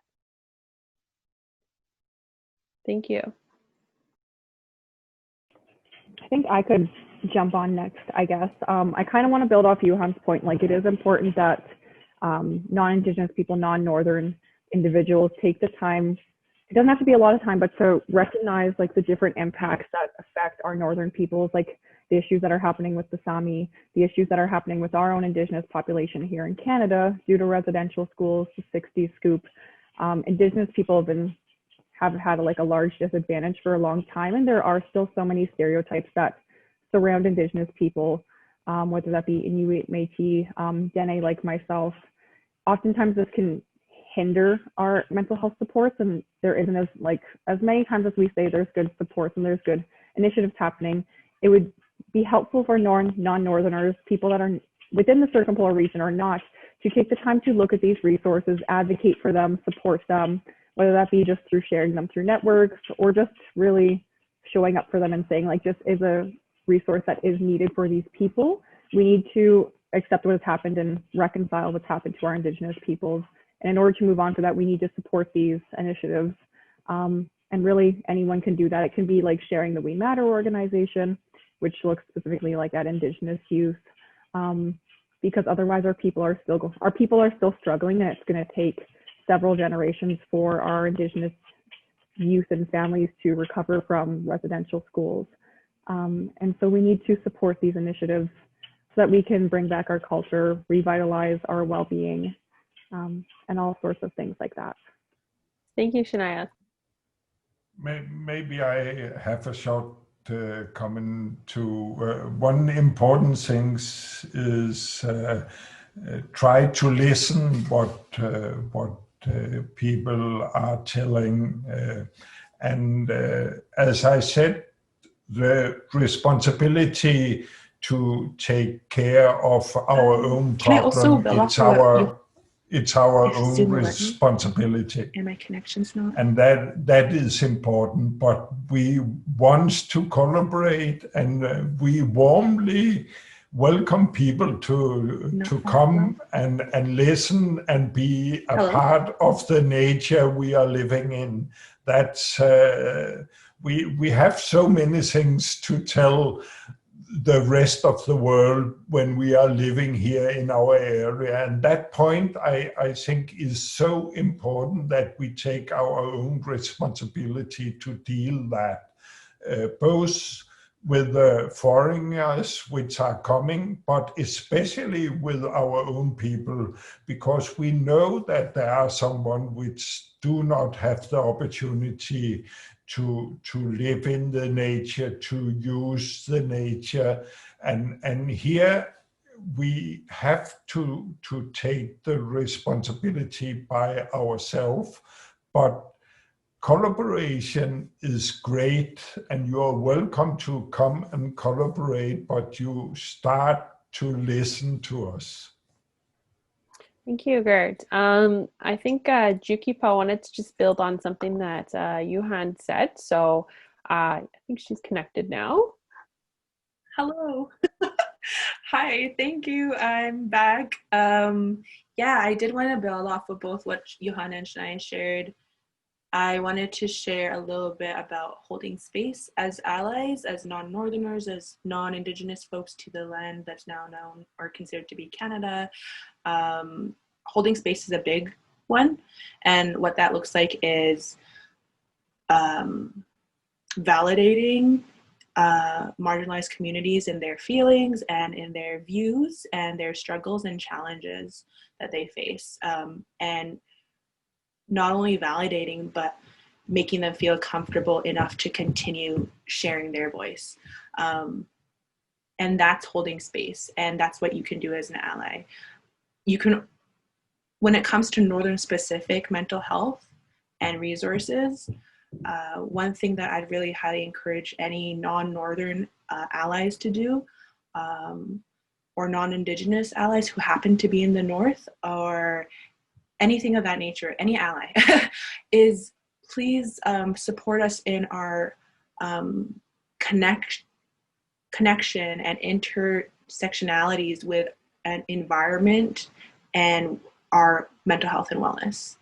Thank you. I think I could jump on next, I guess. I kind of want to build off Juhán's point. Like, it is important that non-Indigenous people, non-Northern individuals take the time. It doesn't have to be a lot of time, but to recognize like the different impacts that affect our Northern peoples, like the issues that are happening with the Saami, the issues that are happening with our own Indigenous population here in Canada due to residential schools, the 60s scoop. Indigenous people have had like a large disadvantage for a long time, and there are still so many stereotypes that surround Indigenous people, whether that be Inuit, Métis, Dene like myself. Oftentimes this can hinder our mental health supports, and there isn't as many times as we say there's good supports and there's good initiatives happening. It would be helpful for non-Northerners, people that are within the circumpolar region or not, to take the time to look at these resources, advocate for them, support them, whether that be just through sharing them through networks or just really showing up for them and saying, like, this is a resource that is needed for these people. We need to accept what has happened and reconcile what's happened to our Indigenous peoples. And in order to move on to that, we need to support these initiatives. And really anyone can do that. It can be like sharing the We Matter organization, which looks specifically like at Indigenous youth, because otherwise our people are still struggling, and it's going to take several generations for our Indigenous youth and families to recover from residential schools. And so we need to support these initiatives so that we can bring back our culture, revitalize our well-being, and all sorts of things like that. Thank you, Shania. Maybe I have a short comment to one important thing is try to listen what people are telling, and as I said, the responsibility to take care of our own problem, it's our own responsibility. And my connection's not. And that is important, but we want to collaborate, and we warmly welcome people to come and listen and be a part of the nature we are living in. That's we have so many things to tell the rest of the world when we are living here in our area. And that point, I think, is so important that we take our own responsibility to deal that, both with the foreigners which are coming, but especially with our own people, because we know that there are someone which do not have the opportunity to live in the nature, to use the nature. And here we have to take the responsibility by ourselves, but collaboration is great, and you are welcome to come and collaborate, but you start to listen to us. Thank you, Gert. I think Jukipa wanted to just build on something that Juhán said. So I think she's connected now. Hello. Hi, thank you. I'm back. Yeah, I did want to build off of both what Juhán and Shania shared. I wanted to share a little bit about holding space as allies, as non-Northerners, as non-Indigenous folks to the land that's now known or considered to be Canada. Holding space is a big one, and what that looks like is validating marginalized communities in their feelings and in their views and their struggles and challenges that they face, and not only validating but making them feel comfortable enough to continue sharing their voice, and that's holding space, and that's what you can do as an ally. You can, when it comes to Northern specific mental health and resources, one thing that I'd really highly encourage any non-Northern allies to do, or non-Indigenous allies who happen to be in the North or anything of that nature, any ally, is please support us in our connection and intersectionalities with an environment and our mental health and wellness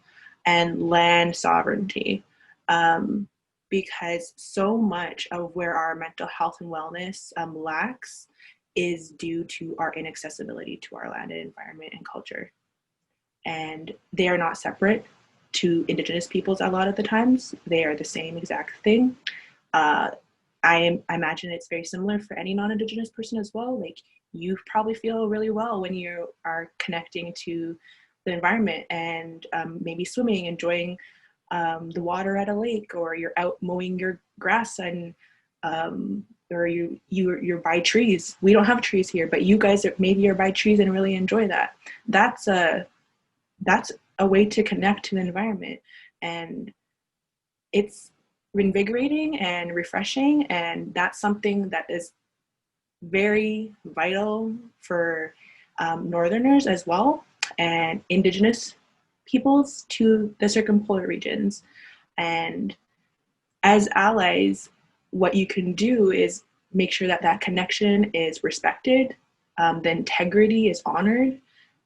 and land sovereignty. Because so much of where our mental health and wellness lacks is due to our inaccessibility to our land and environment and culture. And they are not separate to Indigenous peoples a lot of the times. They are the same exact thing. I imagine it's very similar for any non-Indigenous person as well. Like, you probably feel really well when you are connecting to the environment and maybe swimming, enjoying the water at a lake, or you're out mowing your grass and or you're by trees. We don't have trees here, but you guys maybe you're by trees and really enjoy that. That's a way to connect to the environment, and it's invigorating and refreshing, and that's something that is very vital for Northerners as well, and Indigenous peoples to the circumpolar regions. And as allies, what you can do is make sure that that connection is respected, the integrity is honored,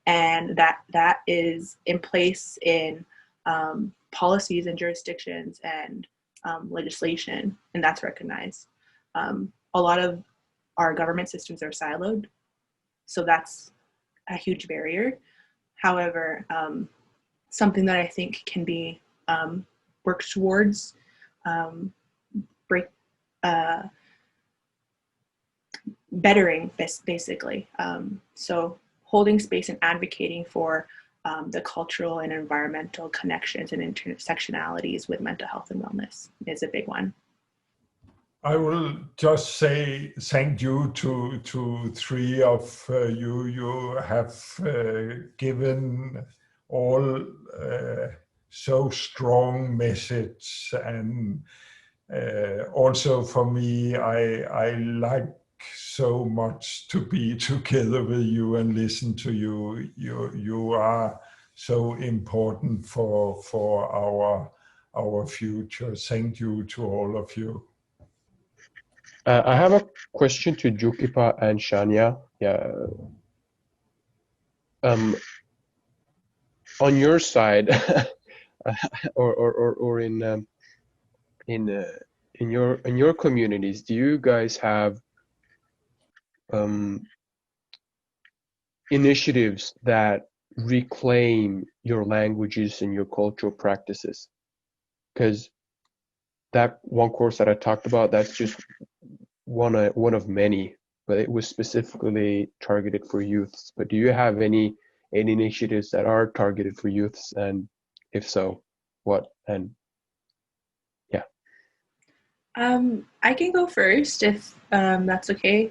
and that is in place in policies and jurisdictions and legislation, and that's recognized. A lot of our government systems are siloed, so that's a huge barrier. However, something that I think can be worked towards bettering this, basically. So holding space and advocating for the cultural and environmental connections and intersectionalities with mental health and wellness is a big one. I will just say thank you to three of you. You have given all so strong message, and also for me, I like so much to be together with you and listen to you. You are so important for our future. Thank you to all of you. I have a question to Jukipa and Shania. Yeah. On your side, or in your communities, do you guys have initiatives that reclaim your languages and your cultural practices? Because that one course that I talked about, that's just one of many, but it was specifically targeted for youths. But do you have any initiatives that are targeted for youths, and if so, what? And yeah, I can go first if that's okay.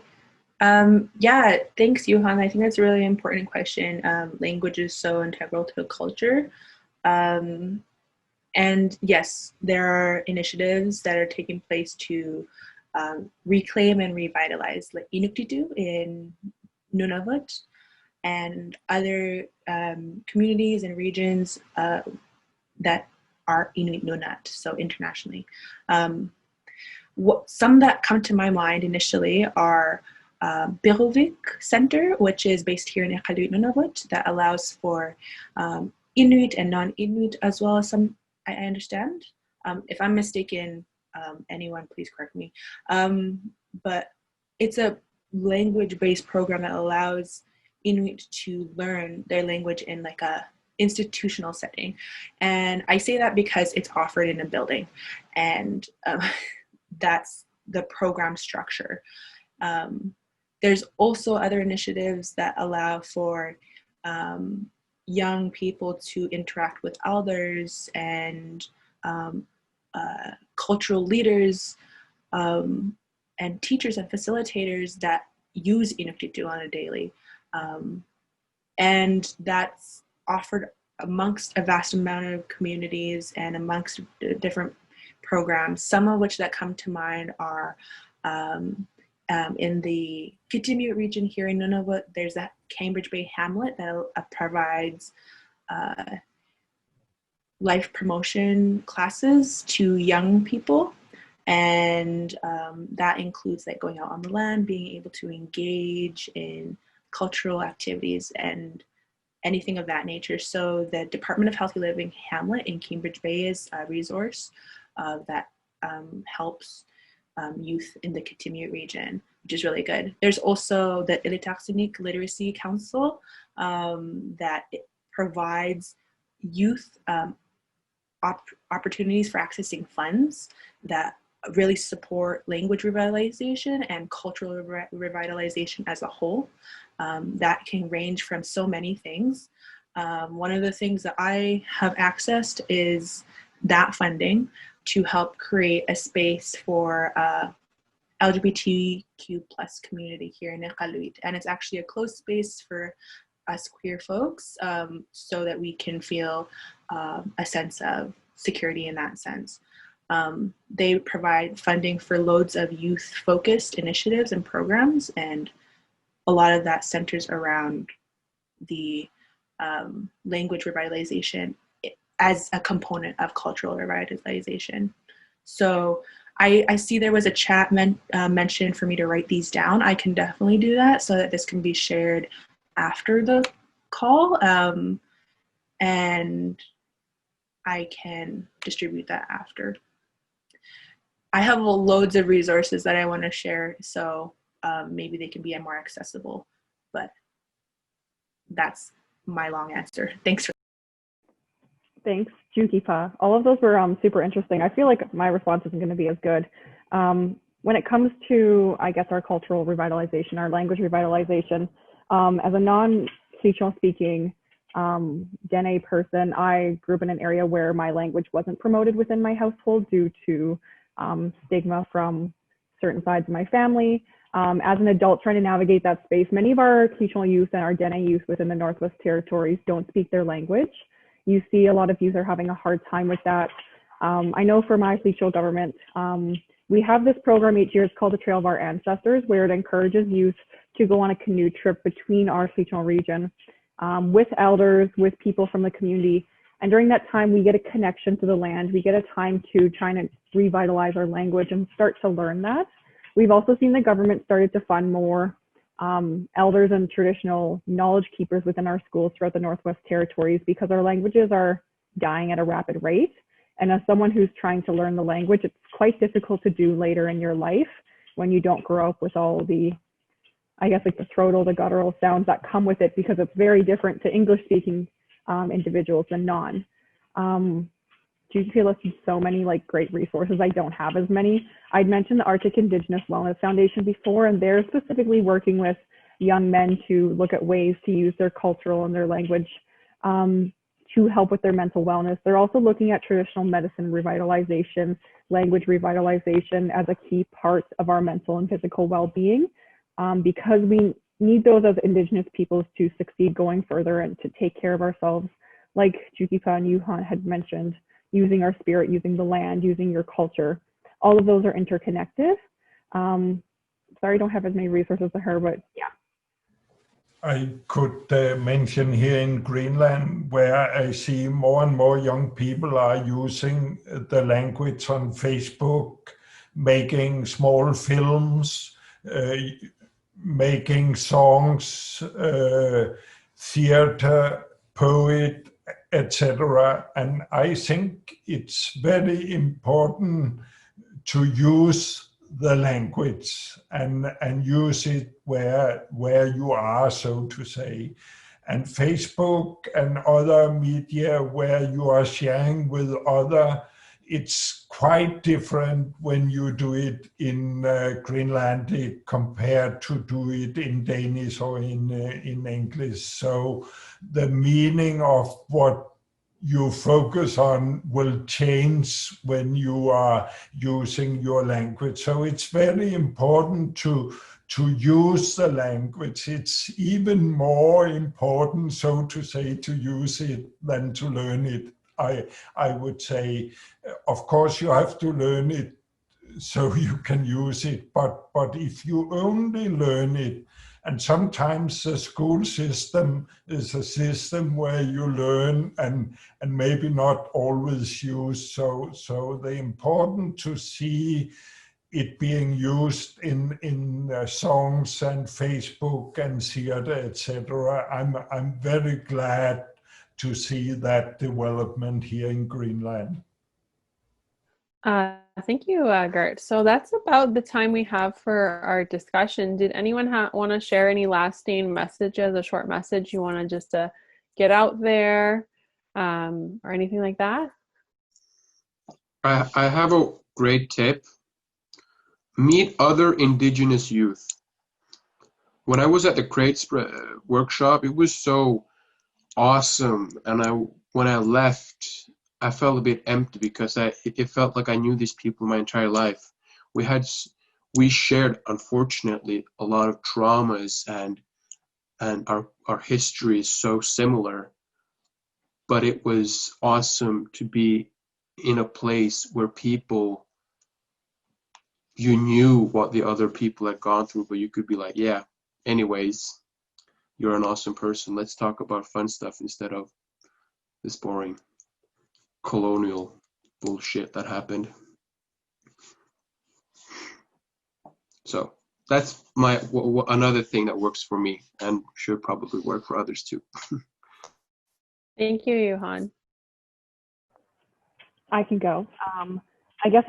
Yeah, thanks, Juhán. I think that's a really important question. Language is so integral to culture. And yes, there are initiatives that are taking place to reclaim and revitalize like Inuktitut in Nunavut and other communities and regions that are Inuit Nunat, so internationally. Some that come to my mind initially are Birovik Center, which is based here in Iqaluit, Nunavut, that allows for Inuit and non-Inuit as well as some, I understand. If I'm mistaken, anyone please correct me. But it's a language-based program that allows Inuit to learn their language in like a institutional setting. And I say that because it's offered in a building, and that's the program structure. There's also other initiatives that allow for young people to interact with elders and cultural leaders and teachers and facilitators that use Inuktitut on a daily. And that's offered amongst a vast amount of communities and amongst different programs, some of which that come to mind are in the Kitimute region here in Nunavut. There's that Cambridge Bay Hamlet that provides life promotion classes to young people. And that includes like going out on the land, being able to engage in cultural activities and anything of that nature. So the Department of Healthy Living Hamlet in Cambridge Bay is a resource that helps youth in the Kitimute region, which is really good. There's also the Ilisimatusarfik Literacy Council that provides youth opportunities for accessing funds that really support language revitalization and cultural revitalization as a whole. That can range from so many things. One of the things that I have accessed is that funding to help create a space for LGBTQ plus community here in Iqaluit. And it's actually a closed space for us queer folks so that we can feel a sense of security in that sense. They provide funding for loads of youth-focused initiatives and programs, and a lot of that centers around the language revitalization as a component of cultural revitalization. So I see there was a chat mentioned for me to write these down. I can definitely do that so that this can be shared after the call, and I can distribute that after. I have loads of resources that I want to share, so maybe they can be more accessible, but that's my long answer. Thanks. Thanks, Jukipa. All of those were super interesting. I feel like my response isn't going to be as good. When it comes to, I guess, our cultural revitalization, our language revitalization, as a non-Quechua speaking Dene person, I grew up in an area where my language wasn't promoted within my household due to stigma from certain sides of my family. As an adult trying to navigate that space, many of our Quechua youth and our Dene youth within the Northwest Territories don't speak their language. You see a lot of youth are having a hard time with that. I know for my Quechua government, we have this program each year. It's called the Trail of Our Ancestors, where it encourages youth to go on a canoe trip between our Quechua region with elders, with people from the community. And during that time, we get a connection to the land. We get a time to try and revitalize our language and start to learn that. We've also seen the government started to fund more elders and traditional knowledge keepers within our schools throughout the Northwest Territories because our languages are dying at a rapid rate. And as someone who's trying to learn the language, it's quite difficult to do later in your life when you don't grow up with all the, I guess, like the throatal, the guttural sounds that come with it, because it's very different to English-speaking individuals than non. Jukipa listed so many like great resources. I don't have as many. I'd mentioned the Arctic Indigenous Wellness Foundation before, and they're specifically working with young men to look at ways to use their cultural and their language to help with their mental wellness. They're also looking at traditional medicine revitalization, language revitalization as a key part of our mental and physical well-being. because we need those as Indigenous peoples to succeed going further and to take care of ourselves. Like Jukipa and Juhán had mentioned, using our spirit, using the land, using your culture, all of those are interconnected. Sorry, I don't have as many resources as her, but yeah. I could mention here in Greenland, where I see more and more young people are using the language on Facebook, making small films, making songs, theater, poet, etc. And I think it's very important to use the language and use it where you are, so to say. And Facebook and other media where you are sharing with other, it's quite different when you do it in Greenlandic compared to do it in Danish or in English. So the meaning of what you focus on will change when you are using your language. So it's very important to use the language. It's even more important, so to say, to use it than to learn it. I would say, of course, you have to learn it so you can use it, but if you only learn it, and sometimes the school system is a system where you learn and maybe not always use. So the important to see it being used in songs and Facebook and theater, etc. I'm very glad to see that development here in Greenland. Thank you, Gert. So that's about the time we have for our discussion. Did anyone want to share any lasting messages, a short message you want to just get out there, or anything like that? I have a great tip. Meet other Indigenous youth. When I was at the Crates workshop, it was so awesome, and when I left, I felt a bit empty because it felt like I knew these people my entire life. We shared, unfortunately, a lot of traumas, and our history is so similar. But it was awesome to be in a place where you knew what the other people had gone through, but you could be like, yeah, anyways, you're an awesome person. Let's talk about fun stuff instead of this boring colonial bullshit that happened. So that's another thing that works for me and should probably work for others too. Thank you, Juhán. I can go. I guess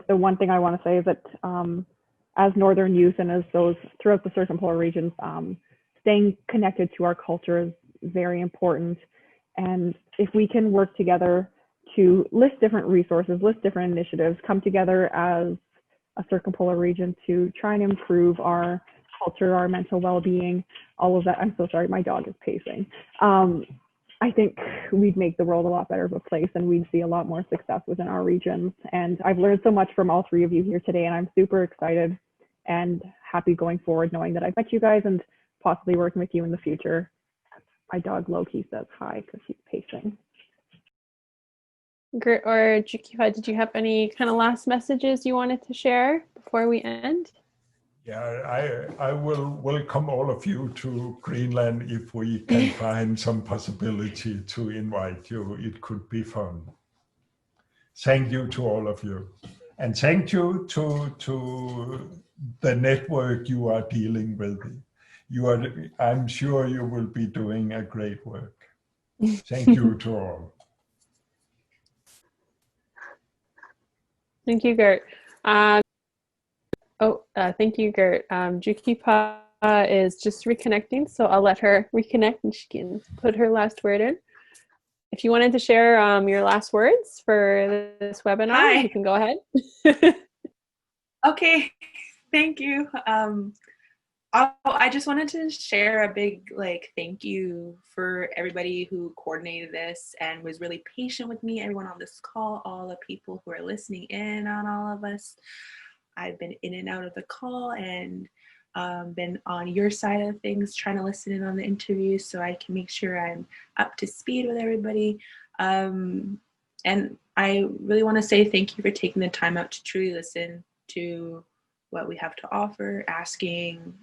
the one thing I want to say is that as Northern youth and as those throughout the circumpolar regions, staying connected to our culture is very important. And if we can work together to list different resources, list different initiatives, come together as a circumpolar region to try and improve our culture, our mental well-being, all of that. I'm so sorry, my dog is pacing. I think we'd make the world a lot better of a place, and we'd see a lot more success within our regions. And I've learned so much from all three of you here today, and I'm super excited and happy going forward, knowing that I've met you guys and possibly working with you in the future. My dog Loki says hi because he's pacing. Gert or Jukipa, did you have any kind of last messages you wanted to share before we end? Yeah, I will welcome all of you to Greenland if we can find some possibility to invite you. It could be fun. Thank you to all of you. And thank you to the network you are dealing with. I'm sure you will be doing a great work. Thank you to all. Thank you, Gert. Thank you, Gert. Jukipa is just reconnecting, so I'll let her reconnect and she can put her last word in. If you wanted to share your last words for this webinar, you can go ahead. Okay, thank you. I just wanted to share a big thank you for everybody who coordinated this and was really patient with me, everyone on this call, all the people who are listening in on all of us. I've been in and out of the call, and been on your side of things, trying to listen in on the interview so I can make sure I'm up to speed with everybody. And I really want to say thank you for taking the time out to truly listen to what we have to offer, asking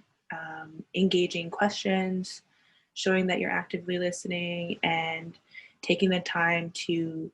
engaging questions, showing that you're actively listening, and taking the time to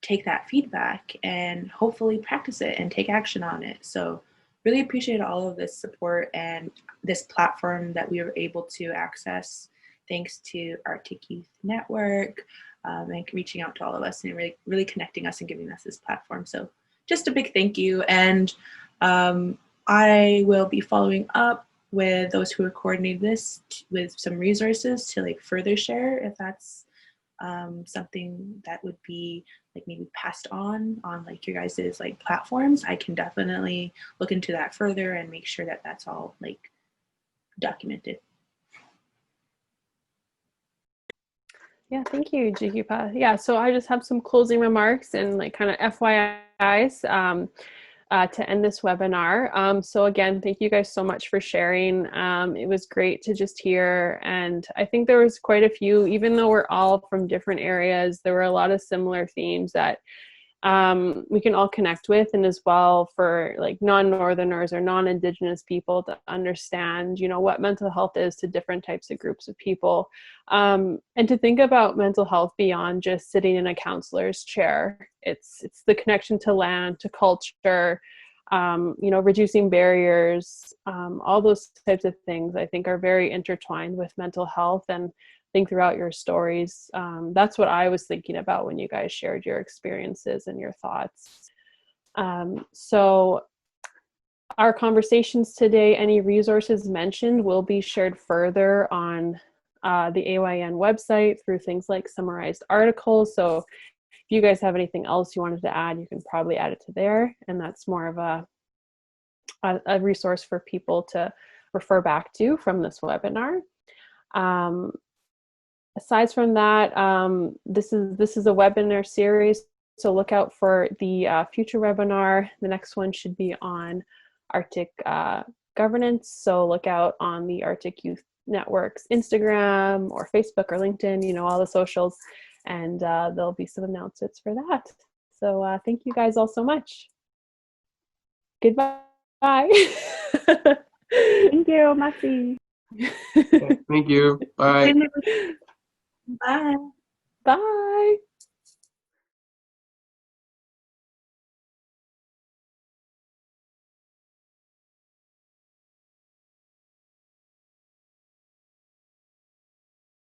take that feedback and hopefully practice it and take action on it. So really appreciate all of this support and this platform that we were able to access thanks to Arctic Youth Network, and reaching out to all of us and really connecting us and giving us this platform. So just a big thank you. And I will be following up with those who are coordinating this with some resources to like further share if that's something that would be like maybe passed on like your guys's like platforms. I can definitely look into that further and make sure that that's all like documented. Yeah, thank you, Jukipa. Yeah, so I just have some closing remarks and like kind of FYIs to end this webinar. So again, thank you guys so much for sharing. It was great to just hear, and I think there was quite a few, even though we're all from different areas, there were a lot of similar themes that we can all connect with, and as well for like non-Northerners or non-Indigenous people to understand, you know, what mental health is to different types of groups of people, and to think about mental health beyond just sitting in a counselor's chair. It's the connection to land, to culture, you know, reducing barriers, all those types of things I think are very intertwined with mental health. And think throughout your stories, that's what I was thinking about when you guys shared your experiences and your thoughts. So our conversations today, any resources mentioned will be shared further on the AYN website through things like summarized articles. So if you guys have anything else you wanted to add, you can probably add it to there, and that's more of a resource for people to refer back to from this webinar. Aside from that, this is a webinar series, so look out for the future webinar. The next one should be on Arctic governance, so look out on the Arctic Youth Network's Instagram or Facebook or LinkedIn, you know, all the socials, and there'll be some announcements for that. So thank you guys all so much. Goodbye. Thank you, Masi. Thank you. Bye. Bye. Bye.